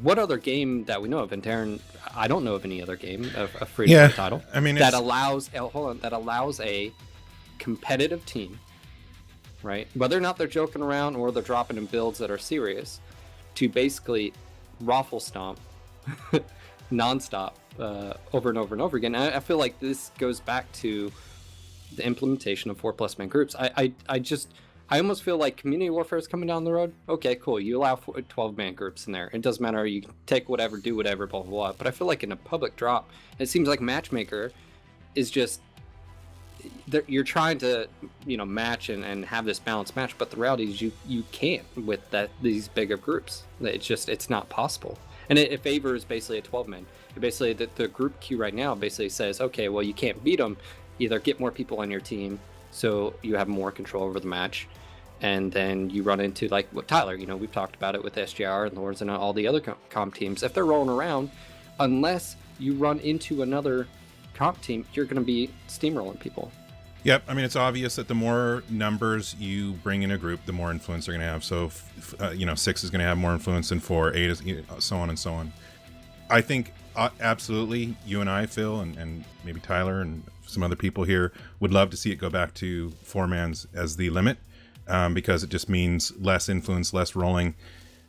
what other game that we know of, and Daeron, I don't know of any other game of a free-to-play title that allows a competitive team, right? Whether or not they're joking around or they're dropping in builds that are serious, to basically raffle stomp nonstop over and over and over again. I feel like this goes back to the implementation of 4+ man groups. I almost feel like community warfare is coming down the road. Okay, cool. You allow 12-man groups in there. It doesn't matter. You can take whatever, do whatever, blah, blah, blah. But I feel like in a public drop, it seems like Matchmaker is just... You're trying to, match and have this balanced match, but the reality is you can't with these bigger groups. It's not possible. And it favors basically a 12-man. Basically, the group queue right now basically says, okay, well, you can't beat them. Either get more people on your team so you have more control over the match, and then you run into, like what Tyler, we've talked about it with SGR and Lords and all the other comp teams. If they're rolling around, unless you run into another comp team, you're going to be steamrolling people. Yep, I mean, it's obvious that the more numbers you bring in a group, the more influence they're going to have. So, 6 is going to have more influence than 4, 8 is, so on and so on. I think absolutely, you and I, Phil, and maybe Tyler and some other people here would love to see it go back to 4-mans as the limit, because it just means less influence, less rolling.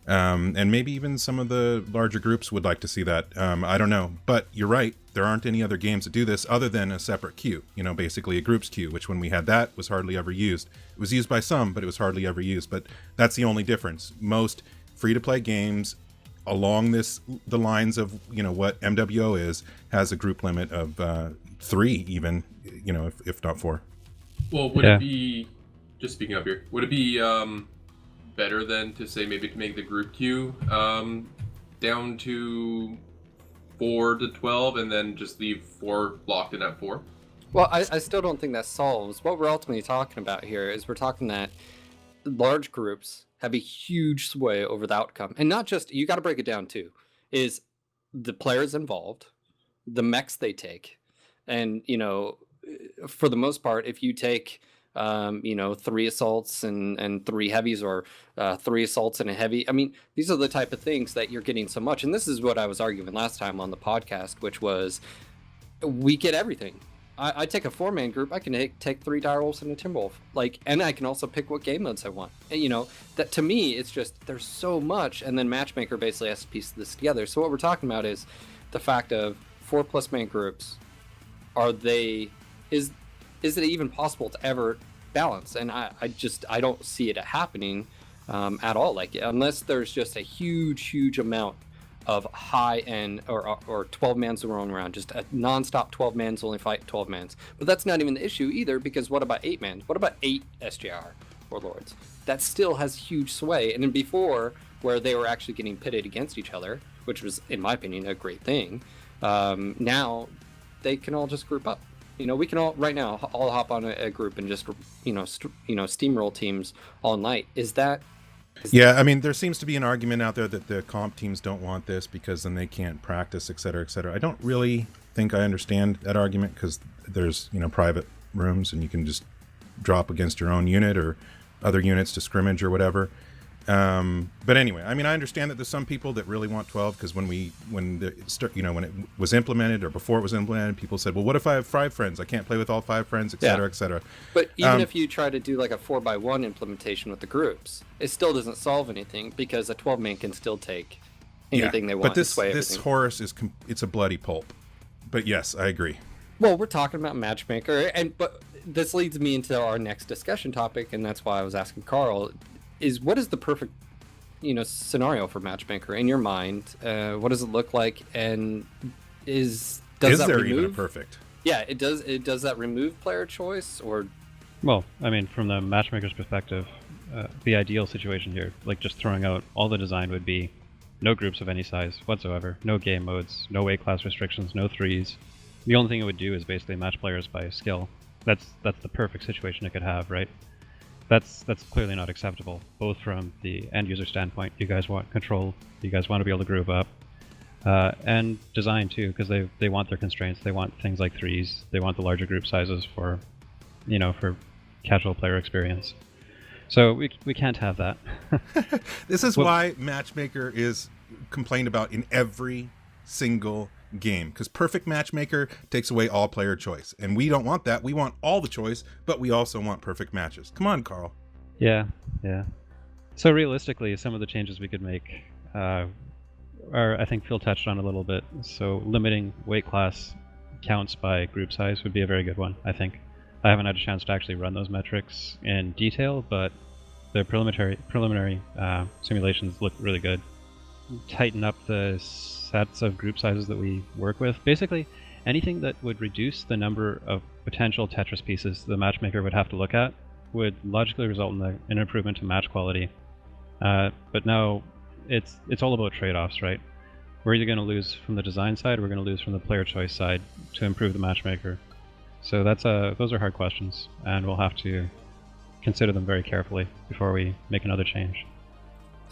And maybe even some of the larger groups would like to see that. I don't know, but you're right. There aren't any other games that do this other than a separate queue, basically a groups queue, which when we had that was hardly ever used. It was used by some, but it was hardly ever used. But that's the only difference. Most free-to-play games along the lines of what MWO is, has a group limit of 3 even, if not 4. Well, would it be, just speaking up here, would it be better then to say maybe to make the group queue down to 4 to 12 and then just leave 4 locked in at 4? Well, I still don't think that solves. What we're ultimately talking about here is we're talking that large groups have a huge sway over the outcome. And not just, you got to break it down too, is the players involved, the mechs they take. And, for the most part, if you take, 3 assaults and 3 heavies, or 3 assaults and a heavy, I mean, these are the type of things that you're getting so much. And this is what I was arguing last time on the podcast, which was we get everything. I take a 4-man group, I can take 3 direwolves and a timberwolf, and I can also pick what game modes I want. And, that to me, it's just, there's so much, and then Matchmaker basically has to piece this together. So what we're talking about is the fact of 4+ man groups. Is it even possible to ever balance? And I don't see it happening at all. Unless there's just a huge amount of high end or 12 mans rolling around, just a non-stop 12 mans only fight 12 mans. But that's not even the issue either, because what about 8 mans? What about 8 SJR warlords? That still has huge sway. And then before, where they were actually getting pitted against each other, which was, in my opinion, a great thing, now they can all just group up. We can all right now all hop on a group and just steamroll teams all night. Yeah, I mean, there seems to be an argument out there that the comp teams don't want this because then they can't practice, et cetera, et cetera. I don't really think I understand that argument, because there's, private rooms and you can just drop against your own unit or other units to scrimmage or whatever. But anyway, I mean, I understand that there's some people that really want 12, because when it was implemented, or before it was implemented, people said, well, what if I have 5 friends? I can't play with all 5 friends, et cetera, et cetera. But even if you try to do a 4x1 implementation with the groups, it still doesn't solve anything, because a 12-man can still take anything they want. But this horse it's a bloody pulp. But yes, I agree. Well, we're talking about Matchmaker, but this leads me into our next discussion topic, and that's why I was asking Karl. What is the perfect, scenario for Matchmaker in your mind? What does it look like? And does that there remove, even a perfect? Yeah, it does. Does that remove player choice, or? Well, I mean, from the Matchmaker's perspective, the ideal situation here, just throwing out all the design, would be no groups of any size whatsoever, no game modes, no weight class restrictions, no 3s. The only thing it would do is basically match players by skill. That's the perfect situation it could have, right? That's clearly not acceptable, both from the end user standpoint. You guys want control, you guys want to be able to group up, and design too, because they want their constraints. They want things like 3s. They want the larger group sizes for casual player experience. So we can't have that. This is why Matchmaker is complained about in every single game, because perfect Matchmaker takes away all player choice, and we don't want that. We want all the choice, but we also want perfect matches. Come on, Karl. Yeah. So realistically, some of the changes we could make are, I think Phil touched on a little bit. So limiting weight class counts by group size would be a very good one, I think. I haven't had a chance to actually run those metrics in detail, but the preliminary simulations look really good. Tighten up the sets of group sizes that we work with. Basically, anything that would reduce the number of potential Tetris pieces the Matchmaker would have to look at would logically result in an improvement to match quality. But now it's all about trade-offs, right? We're either going to lose from the design side, or we're going to lose from the player choice side to improve the Matchmaker. So those are hard questions, and we'll have to consider them very carefully before we make another change.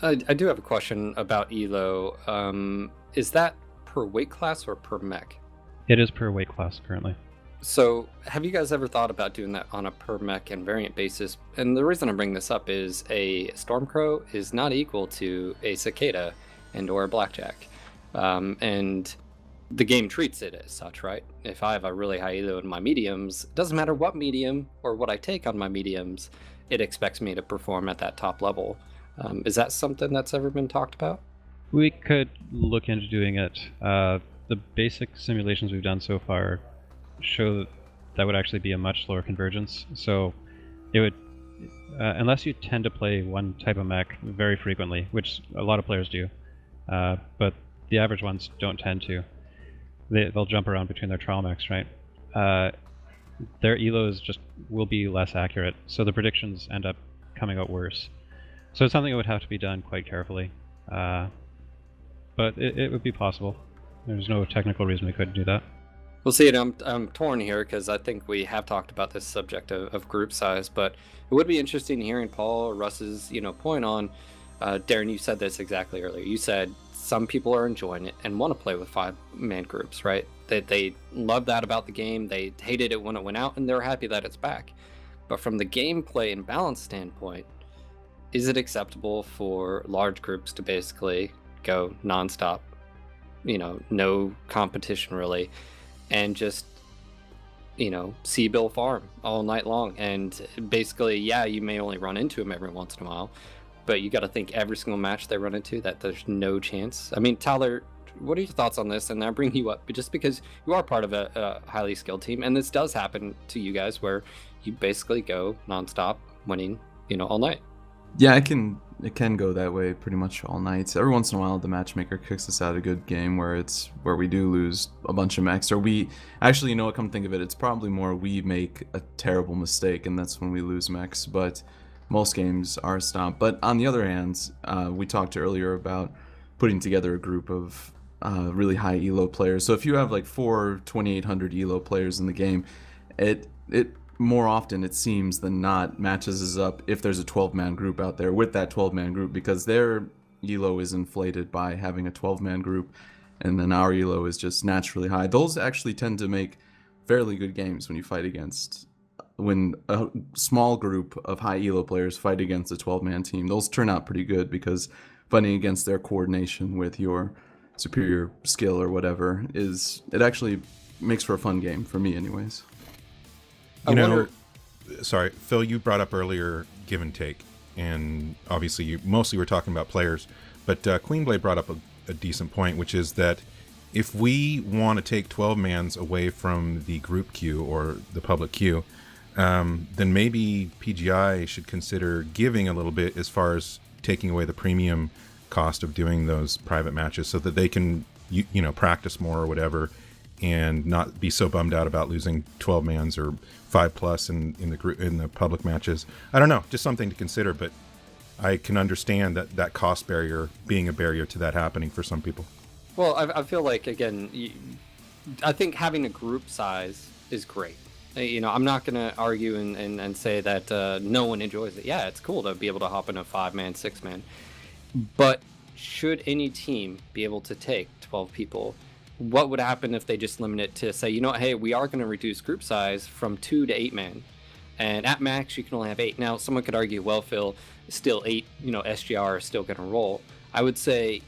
I do have a question about ELO. Is that per weight class or per mech? It is per weight class currently. So have you guys ever thought about doing that on a per mech and variant basis? And the reason I bring this up is a Stormcrow is not equal to a Cicada and or a Blackjack. And the game treats it as such, right? If I have a really high ELO in my mediums, it doesn't matter what medium or what I take on my mediums, it expects me to perform at that top level. Is that something that's ever been talked about? We could look into doing it. The basic simulations we've done so far show that would actually be a much slower convergence. So it would, unless you tend to play one type of mech very frequently, which a lot of players do, But the average ones don't tend to. They'll jump around between their trial mechs, right? Their elos just will be less accurate, so the predictions end up coming out worse. So it's something that would have to be done quite carefully. But it would be possible. There's no technical reason we couldn't do that. We'll see. I'm torn here because I think we have talked about this subject of group size, but it would be interesting hearing Paul or Russ's point on. Daeron, you said this exactly earlier. You said some people are enjoying it and want to play with 5-man groups, right? They love that about the game. They hated it when it went out, and they're happy that it's back. But from the gameplay and balance standpoint, is it acceptable for large groups to basically go nonstop, no competition really, and just see Bill farm all night long? And basically, yeah, you may only run into him every once in a while, but you got to think every single match they run into that there's no chance. I mean, Tyler, what are your thoughts on this? And I bring you up just because you are part of a highly skilled team, and this does happen to you guys where you basically go nonstop winning all night. Yeah, it can go that way pretty much all night. Every once in a while, the Matchmaker kicks us out a good game where we do lose a bunch of mechs, or we actually, come to think of it, it's probably more we make a terrible mistake, and that's when we lose mechs. But most games are stopped. But on the other hand, we talked earlier about putting together a group of really high elo players. So if you have like 4 2800 elo players in the game, it more often, it seems than not, matches us up if there's a 12-man group out there with that 12-man group, because their elo is inflated by having a 12-man group, and then our elo is just naturally high. Those actually tend to make fairly good games when you fight against, when a small group of high elo players fight against a 12-man team. Those turn out pretty good because fighting against their coordination with your superior skill or whatever it actually makes for a fun game, for me anyways. Sorry, Phil, you brought up earlier give and take, and obviously you mostly were talking about players, but Queenblade brought up a decent point, which is that if we want to take 12-mans away from the group queue or the public queue, then maybe PGI should consider giving a little bit as far as taking away the premium cost of doing those private matches so that they can practice more or whatever, and not be so bummed out about losing 12-mans or 5+ in the public matches. I don't know, just something to consider, but I can understand that cost barrier being a barrier to that happening for some people. Well, I feel like, again, I think having a group size is great. I'm not going to argue and say that no one enjoys it. Yeah, it's cool to be able to hop in a 5-man, 6-man. But should any team be able to take 12 people? What would happen if they just limit it to say, hey, we are going to reduce group size from 2 to 8-man, and at max you can only have 8. Now, someone could argue, well, Phil, still 8, SGR are still going to roll. I would say,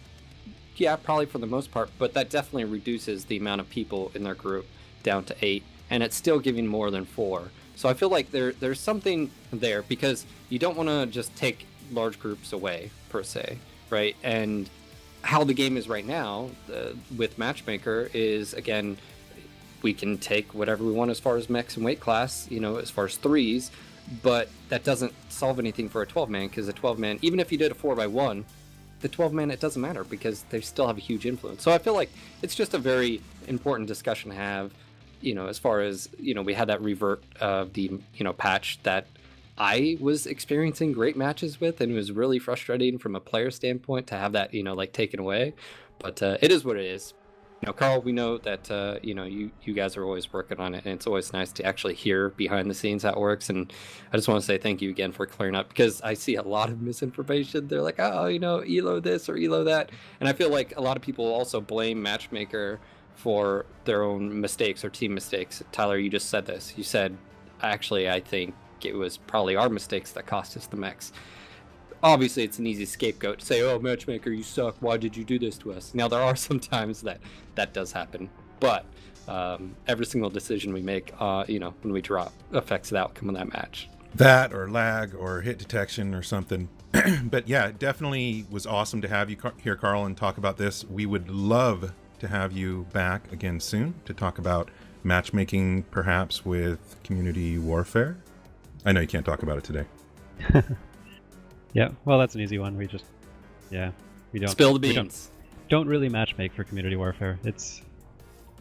yeah, probably for the most part, but that definitely reduces the amount of people in their group down to 8, and it's still giving more than 4. So I feel like there's something there, because you don't want to just take large groups away, per se, right? And how the game is right now with Matchmaker is, again, we can take whatever we want as far as mechs and weight class, as far as 3s, but that doesn't solve anything for a 12-man, because a 12-man, even if you did a 4x1, the 12-man, it doesn't matter because they still have a huge influence. So I feel like it's just a very important discussion to have, as far as, we had that revert of the, patch that I was experiencing great matches with, and it was really frustrating from a player standpoint to have that, taken away. But it is what it is. Karl, we know that, you guys are always working on it, and it's always nice to actually hear behind the scenes how it works. And I just want to say thank you again for clearing up, because I see a lot of misinformation. They're like, oh, elo this or elo that. And I feel like a lot of people also blame Matchmaker for their own mistakes or team mistakes. Tyler, you just said this. You said, actually, I think it was probably our mistakes that cost us the mechs. Obviously, it's an easy scapegoat to say, oh, Matchmaker, you suck, why did you do this to us? Now, there are some times that does happen, but every single decision we make, when we drop, affects the outcome of that match. That, or lag, or hit detection, or something. But yeah, it definitely was awesome to have you here, Karl, and talk about this. We would love to have you back again soon to talk about matchmaking, perhaps with community warfare. I know you can't talk about it today. Yeah, well, that's an easy one. We don't spill the beans. don't really matchmake for Community Warfare. It's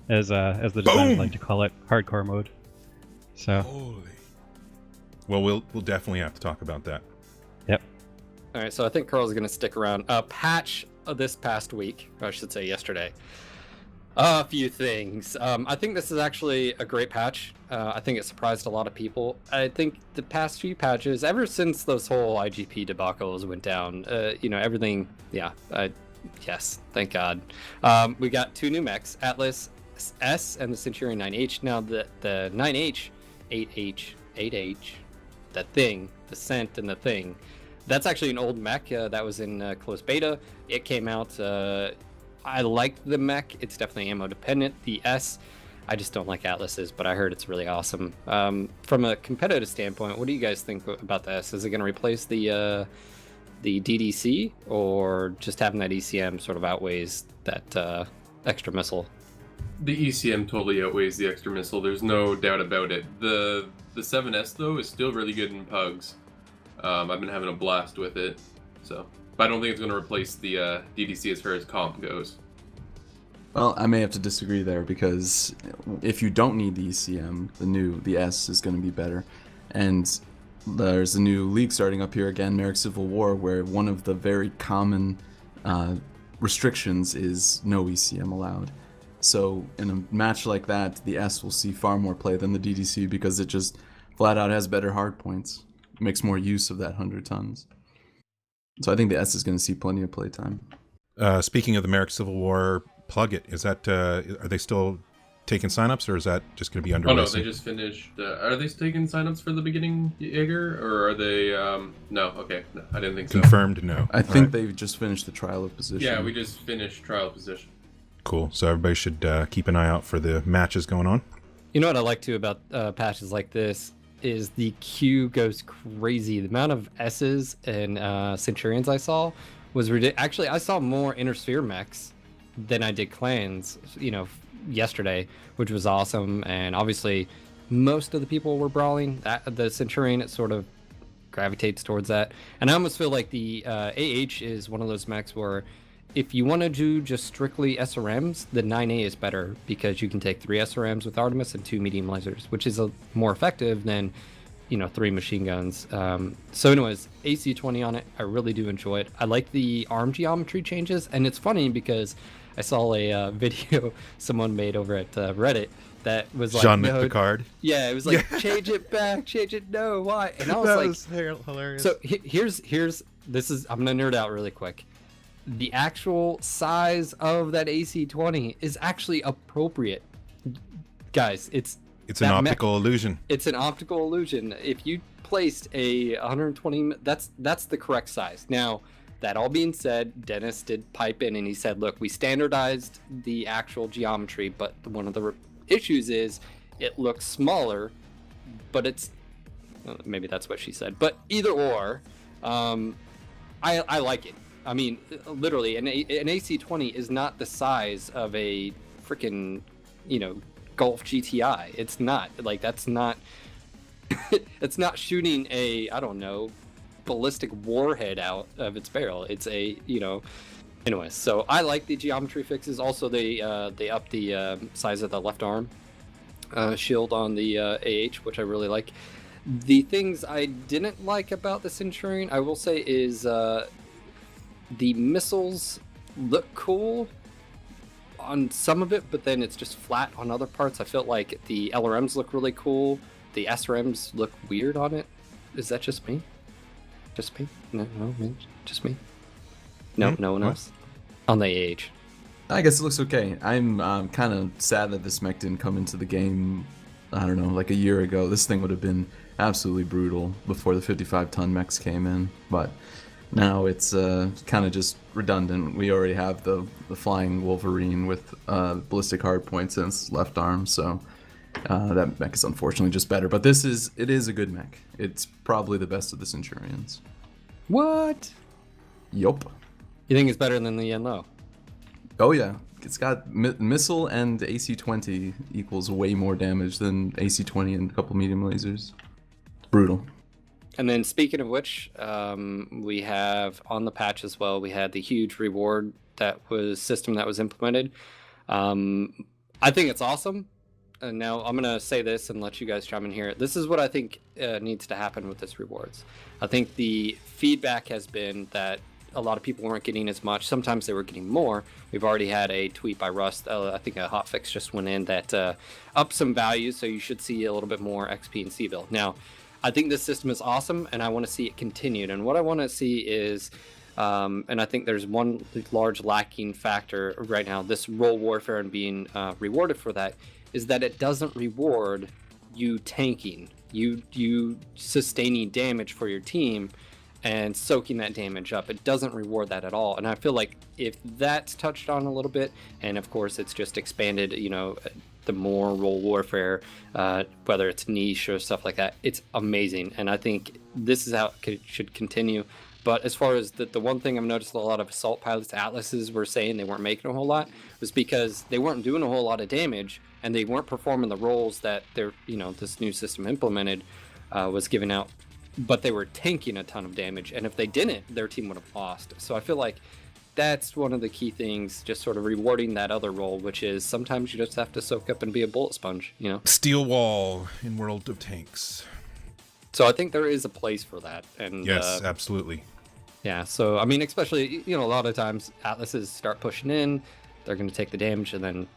as the designers like to call it, hardcore mode. So. Holy. Well, we'll definitely have to talk about that. Yep. All right, so I think Carl's going to stick around. A patch this past week, or I should say yesterday. A few things. I think this is actually a great patch. I think it surprised a lot of people. I think the past few patches, ever since those whole IGP debacles went down, everything, yes, thank God. We got 2 new mechs, Atlas S and the Centurion 9H. Now the 9H, 8H, that thing, the Cent and the thing, that's actually an old mech that was in closed beta. It came out. I like the mech. It's definitely ammo dependent. The S, I just don't like Atlas's, but I heard it's really awesome. From a competitive standpoint, what do you guys think about the S? Is it going to replace the DDC, or just having that ECM sort of outweighs that extra missile? The ECM totally outweighs the extra missile. There's no doubt about it. The 7S though is still really good in pugs. I've been having a blast with it. So, but I don't think it's going to replace the DDC as far as comp goes. Well, I may have to disagree there, because if you don't need the ECM, the S is going to be better. And there's a new league starting up here again, Merrick Civil War, where one of the very common restrictions is no ECM allowed. So in a match like that, the S will see far more play than the DDC, because it just flat out has better hard points, makes more use of that 100 tons. So I think the S is going to see plenty of play time. Speaking of the Merrick Civil War, plug it. Is that are they still taking signups, or is that just going to be under? Oh no, they just finished. Are they taking signups for the beginning, Jaeger, or are they? No, okay, no, I didn't think so. Confirmed, no. I think they just finished the trial of position. Yeah, we just finished trial of position. Cool. So everybody should keep an eye out for the matches going on. You know what I like too about patches like this is the queue goes crazy. The amount of S's and Centurions I saw was ridiculous. Actually, I saw more Intersphere mechs than I did clans, yesterday, which was awesome. And obviously, most of the people were brawling. The Centurion, it sort of gravitates towards that. And I almost feel like the AH is one of those mechs where if you want to do just strictly SRMs, the 9A is better, because you can take 3 SRMs with Artemis and 2 medium lasers, which is more effective than, 3 machine guns. So anyways, AC-20 on it, I really do enjoy it. I like the arm geometry changes, and it's funny because I saw a video someone made over at Reddit that was like, Jean-Luc Picard. Yeah, it was like, change it back, change it, no, why? And I was hilarious. So here's I'm gonna nerd out really quick. The actual size of that AC-20 is actually appropriate, guys. It's an optical illusion. It's an optical illusion. If you placed a 120, that's the correct size. Now, that all being said, Dennis did pipe in and he said, look, we standardized the actual geometry, but one of the issues is it looks smaller, but it's, maybe that's what she said, but either or, I like it. I mean, literally, an AC-20 is not the size of a freaking, Golf GTI. It's not. Like, that's not... it's not shooting a, I don't know, ballistic warhead out of its barrel. It's a, Anyways, so I like the geometry fixes. Also, they upped the size of the left arm shield on the AH, which I really like. The things I didn't like about the Centurion, I will say, is... the missiles look cool on some of it, but then it's just flat on other parts. I felt like the LRMs look really cool. The SRMs look weird on it. Is that just me? Just me? No, just me. No, no one else. On the AH. I guess it looks okay. I'm kind of sad that this mech didn't come into the game, I don't know, like a year ago. This thing would have been absolutely brutal before the 55-ton mechs came in, but now it's kind of just redundant. We already have the flying Wolverine with ballistic hardpoints in its left arm, so that mech is unfortunately just better. But it is a good mech. It's probably the best of the Centurions. What? Yup. You think it's better than the Yenlo? Oh yeah. It's got missile and AC-20 equals way more damage than AC-20 and a couple medium lasers. It's brutal. And then speaking of which, we have on the patch as well, we had the huge reward system that was implemented. I think it's awesome. And now I'm going to say this and let you guys chime in here. This is what I think needs to happen with this rewards. I think the feedback has been that a lot of people weren't getting as much. Sometimes they were getting more. We've already had a tweet by Rust. I think a hotfix just went in that upped some values, so you should see a little bit more XP and C-Bill. Now, I think this system is awesome, and I want to see it continued. And what I want to see is, and I think there's one large lacking factor right now, this role warfare and being rewarded for that, is that it doesn't reward you tanking, you sustaining damage for your team and soaking that damage up. It doesn't reward that at all. And I feel like if that's touched on a little bit, and of course it's just expanded, the more role warfare, whether it's niche or stuff like that, it's amazing. And I think this is how it should continue. But as far as the one thing I've noticed, a lot of assault pilots, Atlases were saying they weren't making a whole lot, was because they weren't doing a whole lot of damage, and they weren't performing the roles that this new system implemented was giving out. But they were tanking a ton of damage, and if they didn't, their team would have lost. So I feel like that's one of the key things, just sort of rewarding that other role, which is sometimes you just have to soak up and be a bullet sponge, Steel wall in World of Tanks. So I think there is a place for that. And yes, absolutely. Yeah, so I mean, especially, a lot of times Atlases start pushing in, they're going to take the damage, and then,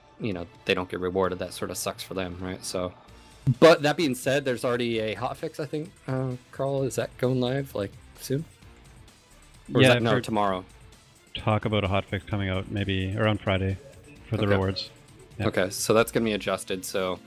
they don't get rewarded. That sort of sucks for them, right? So, but that being said, there's already a hotfix, I think. Carl, is that going live, soon? Or is that tomorrow? Talk about a hotfix coming out maybe around Friday for the rewards. Yeah. Okay, so that's going to be adjusted. So,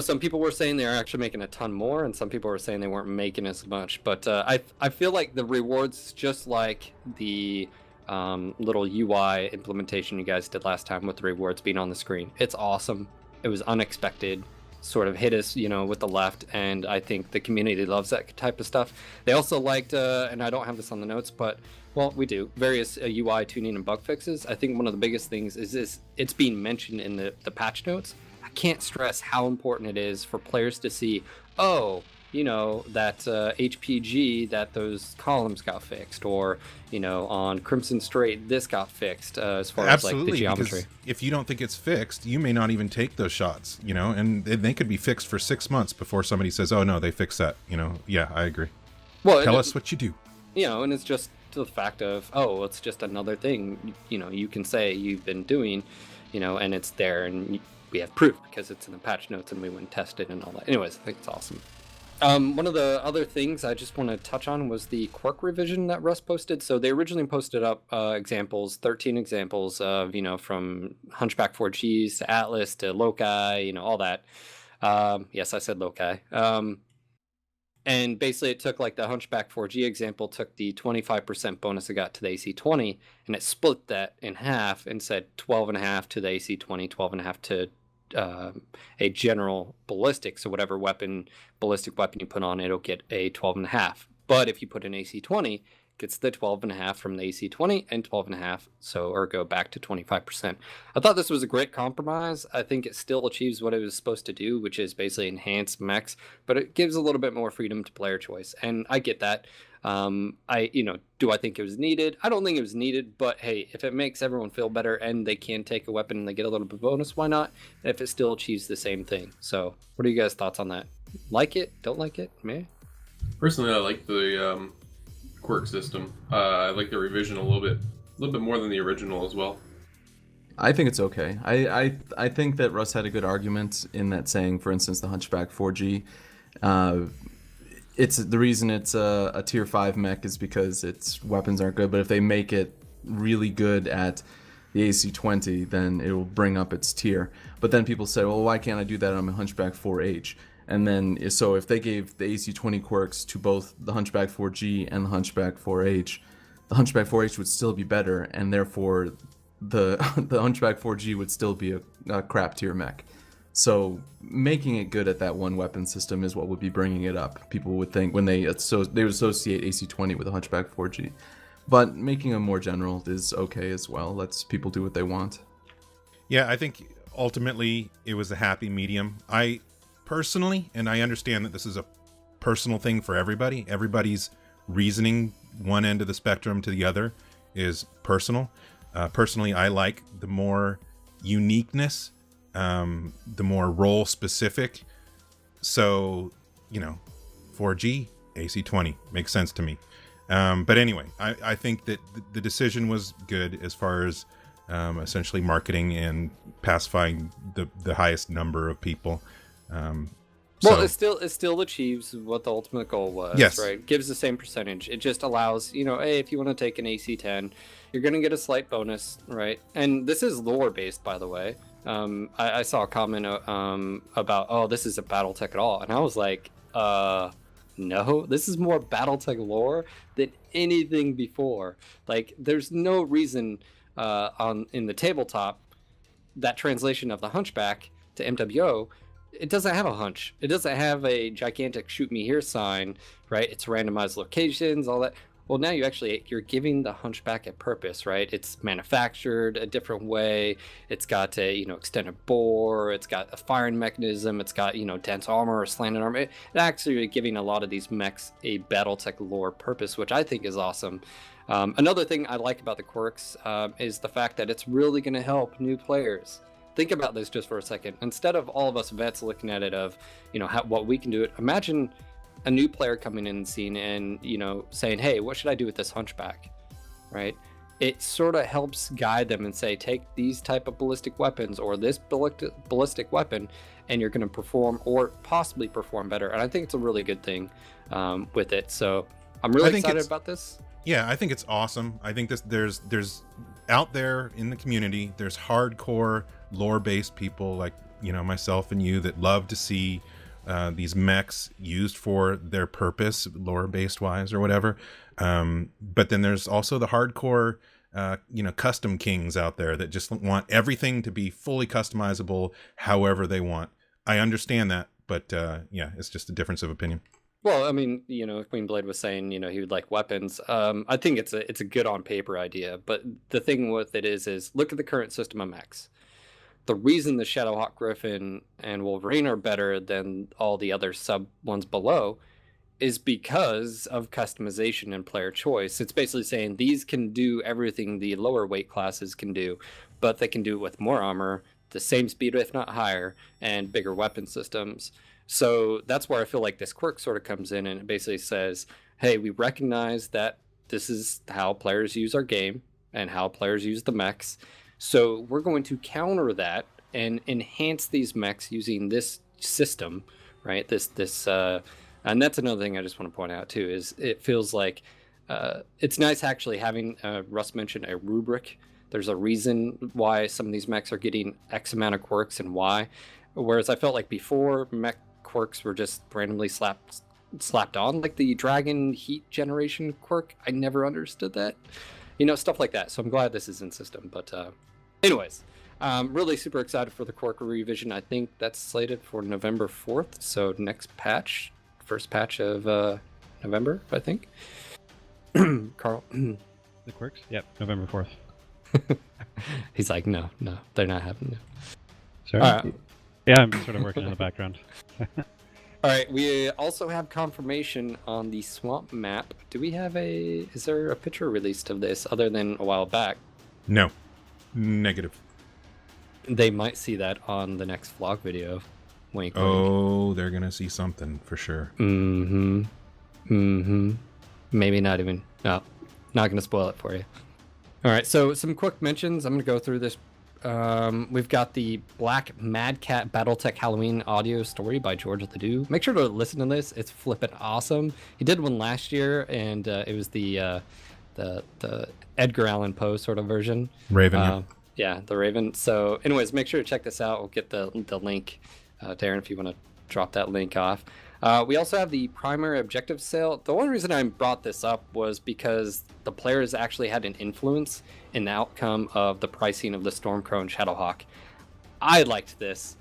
some people were saying they're actually making a ton more, and some people were saying they weren't making as much. But I feel like the rewards, just like the little UI implementation you guys did last time with the rewards being on the screen, it's awesome. It was unexpected. Sort of hit us, with the left, and I think the community loves that type of stuff. They also liked, and I don't have this on the notes, but, well, we do, various UI tuning and bug fixes. I think one of the biggest things is it's being mentioned in the patch notes. I can't stress how important it is for players to see, that HPG, that those columns got fixed, or, on Crimson Strait, this got fixed, as far as, the geometry. If you don't think it's fixed, you may not even take those shots, and they could be fixed for 6 months before somebody says, oh, no, they fixed that, Yeah, I agree. Well, Tell us what you do. And it's just the fact of, it's just another thing, you can say you've been doing, and it's there, and we have proof because it's in the patch notes, and we went and tested and all that. Anyways, I think it's awesome. One of the other things I just want to touch on was the Quirk revision that Russ posted. So they originally posted up 13 examples of, from Hunchback 4Gs to Atlas to Loci, all that. Yes, I said Loci. And basically it took the Hunchback 4G example, took the 25% bonus it got to the AC-20, and it split that in half and said 12.5 to the AC-20, 12.5 to a general ballistic. So whatever ballistic weapon you put on, it'll get a 12.5. But if you put an AC-20, gets the 12.5 from the AC-20 and 12.5, so ergo back to 25%. I thought this was a great compromise. I think it still achieves what it was supposed to do, which is basically enhance mechs, but it gives a little bit more freedom to player choice, and I get that. Do I think it was needed? I don't think it was needed, but hey, if it makes everyone feel better and they can take a weapon and they get a little bit of bonus, why not? If it still achieves the same thing. So what are you guys' thoughts on that? Like it? Don't like it? Meh? Personally, I like the quirk system. I like the revision a little bit more than the original as well. I think it's okay. I think that Russ had a good argument in that, saying, for instance, the Hunchback 4G, it's the reason it's a tier 5 mech is because its weapons aren't good, but if they make it really good at the AC-20, then it will bring up its tier. But then people say, well, why can't I do that on my Hunchback 4H? And then, so if they gave the AC-20 quirks to both the Hunchback 4G and the Hunchback 4H, the Hunchback 4H would still be better, and therefore the Hunchback 4G would still be a crap tier mech. So making it good at that one weapon system is what would be bringing it up. People would think when they would associate AC-20 with a Hunchback 4G. But making them more general is okay as well. Lets people do what they want. Yeah, I think ultimately it was a happy medium. I personally, and I understand that this is a personal thing for everybody. Everybody's reasoning one end of the spectrum to the other is personal. Personally, I like the more uniqueness, the more role specific. So, 4G, AC20 makes sense to me. But anyway, I think that the decision was good as far as essentially marketing and pacifying the highest number of people. Well, it still achieves what the ultimate goal was. Yes. Right. Gives the same percentage. It just allows, hey, if you want to take an AC10, you're going to get a slight bonus, right? And this is lore based, by the way. I saw a comment about, oh, this isn't BattleTech at all, and I was like, no, this is more BattleTech lore than anything before. Like, there's no reason in the tabletop that translation of the Hunchback to MWO. It doesn't have a hunch. It doesn't have a gigantic shoot me here sign, right? It's randomized locations, all that. Well, now you're giving the Hunchback a purpose, right? It's manufactured a different way. It's got a, extended bore. It's got a firing mechanism. It's got, dense armor or slanted armor. It actually giving a lot of these mechs a BattleTech lore purpose, which I think is awesome. Another thing I like about the quirks is the fact that it's really going to help new players. Think about this just for a second. Instead of all of us vets looking at it of, what we can do it, imagine a new player coming in and seeing and, saying, hey, what should I do with this Hunchback, right? It sort of helps guide them and say, take these type of ballistic weapons or this ballistic weapon, and you're going to perform or possibly perform better. And I think it's a really good thing with it. So I'm really excited about this. Yeah, I think it's awesome. I think there's out there in the community, there's hardcore lore-based people like, myself and you that love to see these mechs used for their purpose, lore-based wise or whatever. But then there's also the hardcore, custom kings out there that just want everything to be fully customizable however they want. I understand that, but it's just a difference of opinion. Well, I mean, Queen Blade was saying, he would like weapons. I think it's a good on paper idea, but the thing with it is look at the current system of mechs. The reason the Shadowhawk Griffin and Wolverine are better than all the other sub ones below is because of customization and player choice. It's basically saying these can do everything the lower weight classes can do, but they can do it with more armor, the same speed if not higher, and bigger weapon systems. So that's where I feel like this quirk sort of comes in, and it basically says, hey, we recognize that this is how players use our game and how players use the mechs. So we're going to counter that and enhance these mechs using this system, right? And that's another thing I just want to point out too, is it feels like it's nice actually having, Russ mentioned, a rubric. There's a reason why some of these mechs are getting X amount of quirks and why. Whereas I felt like before, mech quirks were just randomly slapped on, like the Dragon Heat Generation quirk. I never understood that. Stuff like that. So I'm glad this is in system. But anyways, really super excited for the Quirk Revision. I think that's slated for November 4th. So next patch, first patch of November, I think. Carl. The quirks? Yep, November 4th. He's like, no, they're not happening. Sorry? Yeah, I'm sort of working in the background. All right, we also have confirmation on the swamp map. Is there a picture released of this other than a while back? No. Negative. They might see that on the next vlog video. Wink, wink. Oh, they're going to see something for sure. Maybe not even. No, not going to spoil it for you. All right, so some quick mentions. I'm going to go through this. We've got the Black Mad Cat BattleTech Halloween audio story by George the Dew. Make sure to listen to this. It's flippin' awesome. He did one last year, and it was the Edgar Allan Poe sort of version. Raven. Yeah, the Raven. So anyways, make sure to check this out. We'll get the link, Daeron, if you want to drop that link off. We also have the primary objective sale. The only reason I brought this up was because the players actually had an influence in the outcome of the pricing of the Stormcrow and Shadowhawk. I liked this.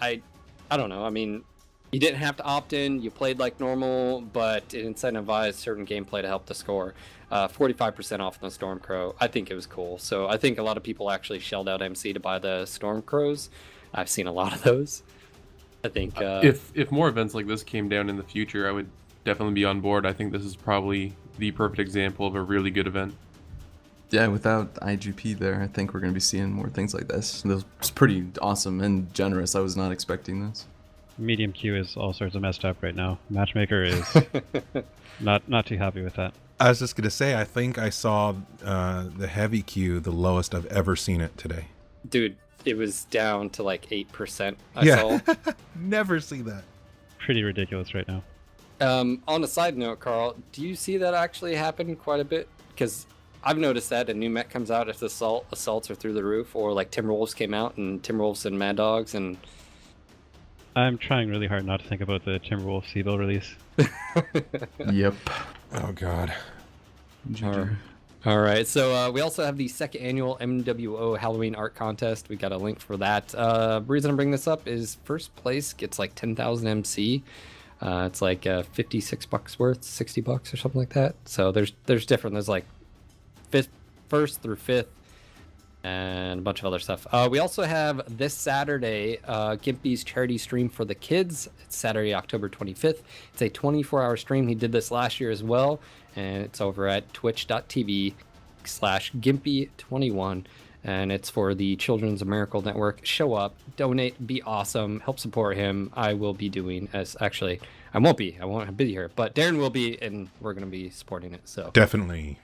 I don't know. I mean, you didn't have to opt in. You played like normal, but it incentivized certain gameplay to help the score. 45% off on the Stormcrow. I think it was cool. So I think a lot of people actually shelled out MC to buy the Stormcrows. I've seen a lot of those. I think if more events like this came down in the future, I would definitely be on board. I think this is probably the perfect example of a really good event. Yeah, without IGP there, I think we're going to be seeing more things like this. It was pretty awesome and generous. I was not expecting this. Medium queue is all sorts of messed up right now. Matchmaker is not too happy with that. I was just going to say, I think I saw the heavy queue, the lowest I've ever seen it today. Dude, it was down to like 8%. I saw. Never see that. Pretty ridiculous right now. On a side note, Carl, do you see that actually happen quite a bit? Because I've noticed that a new mech comes out if the assaults are through the roof, or like Timberwolves came out and Timberwolves and Mad Dogs, and I'm trying really hard not to think about the Timberwolf Seabill release. Yep. Oh, God. All right, so we also have the second annual MWO Halloween art contest. We got a link for that. The reason I bring this up is first place gets like 10,000 MC. It's like $56 worth, $60 or something like that. So there's different. There's like first through fifth, and a bunch of other stuff. We also have this Saturday Gimpy's charity stream for the kids. It's Saturday, October 25th. It's a 24-hour stream. He did this last year as well, and it's over at twitch.tv/Gimpy21, and it's for the Children's Miracle Network. Show up, donate, be awesome, help support him. I will be doing I won't be here, but Daeron will be, and we're going to be supporting it. So Definitely.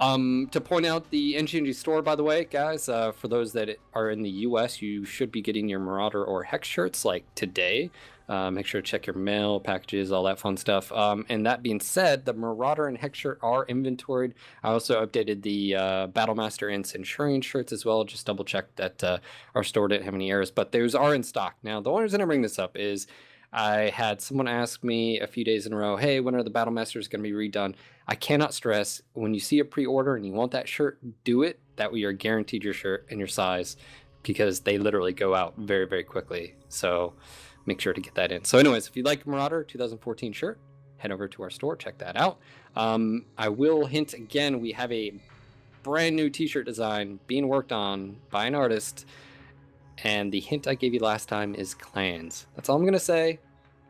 To point out the NGNG store, by the way, guys, for those that are in the US, you should be getting your Marauder or Hex shirts like today. Make sure to check your mail, packages, all that fun stuff. And that being said, the Marauder and Hex shirt are inventoried. I also updated the Battlemaster and Centurion shirts as well. Just double check that our store didn't have any errors, but those are in stock. Now, the only reason I bring this up is I had someone ask me a few days in a row, hey, when are the Battlemasters going to be redone? I cannot stress, when you see a pre-order and you want that shirt, do it. That way you're guaranteed your shirt and your size, because they literally go out very, very quickly. So make sure to get that in. So anyways, if you like Marauder 2014 shirt, head over to our store, check that out. I will hint again, we have a brand new t-shirt design being worked on by an artist. And the hint I gave you last time is clans. That's all I'm going to say.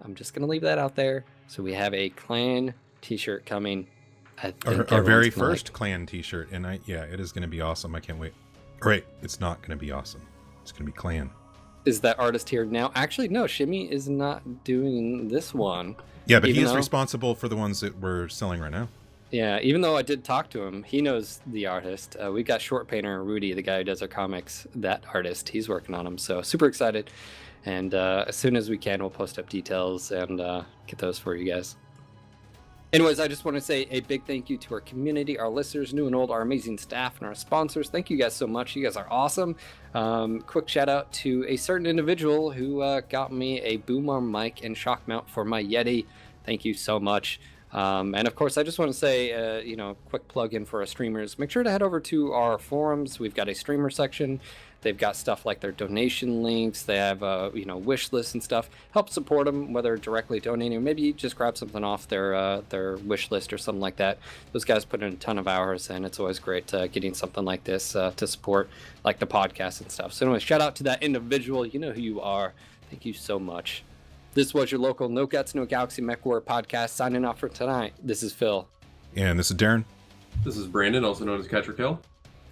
I'm just going to leave that out there. So we have a clan t-shirt coming. Our very first clan t-shirt. And it is going to be awesome. I can't wait. All right. It's not going to be awesome. It's going to be clan. Is that artist here now? Actually, no. Shimmy is not doing this one. Yeah, but he is responsible for the ones that we're selling right now. Yeah, even though I did talk to him, he knows the artist. We got Short Painter Rudy, the guy who does our comics, that artist. He's working on them, so super excited. And as soon as we can, we'll post up details and get those for you guys. Anyways, I just want to say a big thank you to our community, our listeners, new and old, our amazing staff, and our sponsors. Thank you guys so much. You guys are awesome. Quick shout out to a certain individual who got me a boom arm mic and shock mount for my Yeti. Thank you so much. And of course, I just want to say, quick plug in for our streamers. Make sure to head over to our forums. We've got a streamer section. They've got stuff like their donation links. They have, wish lists and stuff. Help support them, whether directly donating or maybe just grab something off their wish list or something like that. Those guys put in a ton of hours, and it's always great getting something like this to support, like the podcast and stuff. So anyway, shout out to that individual. You know who you are. Thank you so much. This was your local No Guts, No Galaxy MechWarrior podcast, signing off for tonight. This is Phil. And this is Daeron. This is Brandon, also known as Cattra, Kell.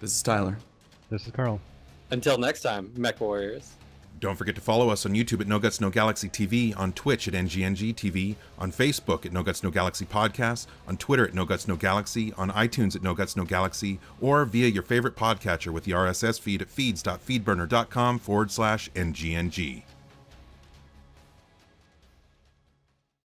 This is Tyler. This is Carl. Until next time, Mech Warriors. Don't forget to follow us on YouTube at NoGutsNoGalaxy TV, on Twitch at NGNG TV, on Facebook at NoGutsNoGalaxy Podcast, on Twitter at NoGutsNoGalaxy, on iTunes at NoGutsNoGalaxy, or via your favorite podcatcher with the RSS feed at feeds.feedburner.com/NGNG.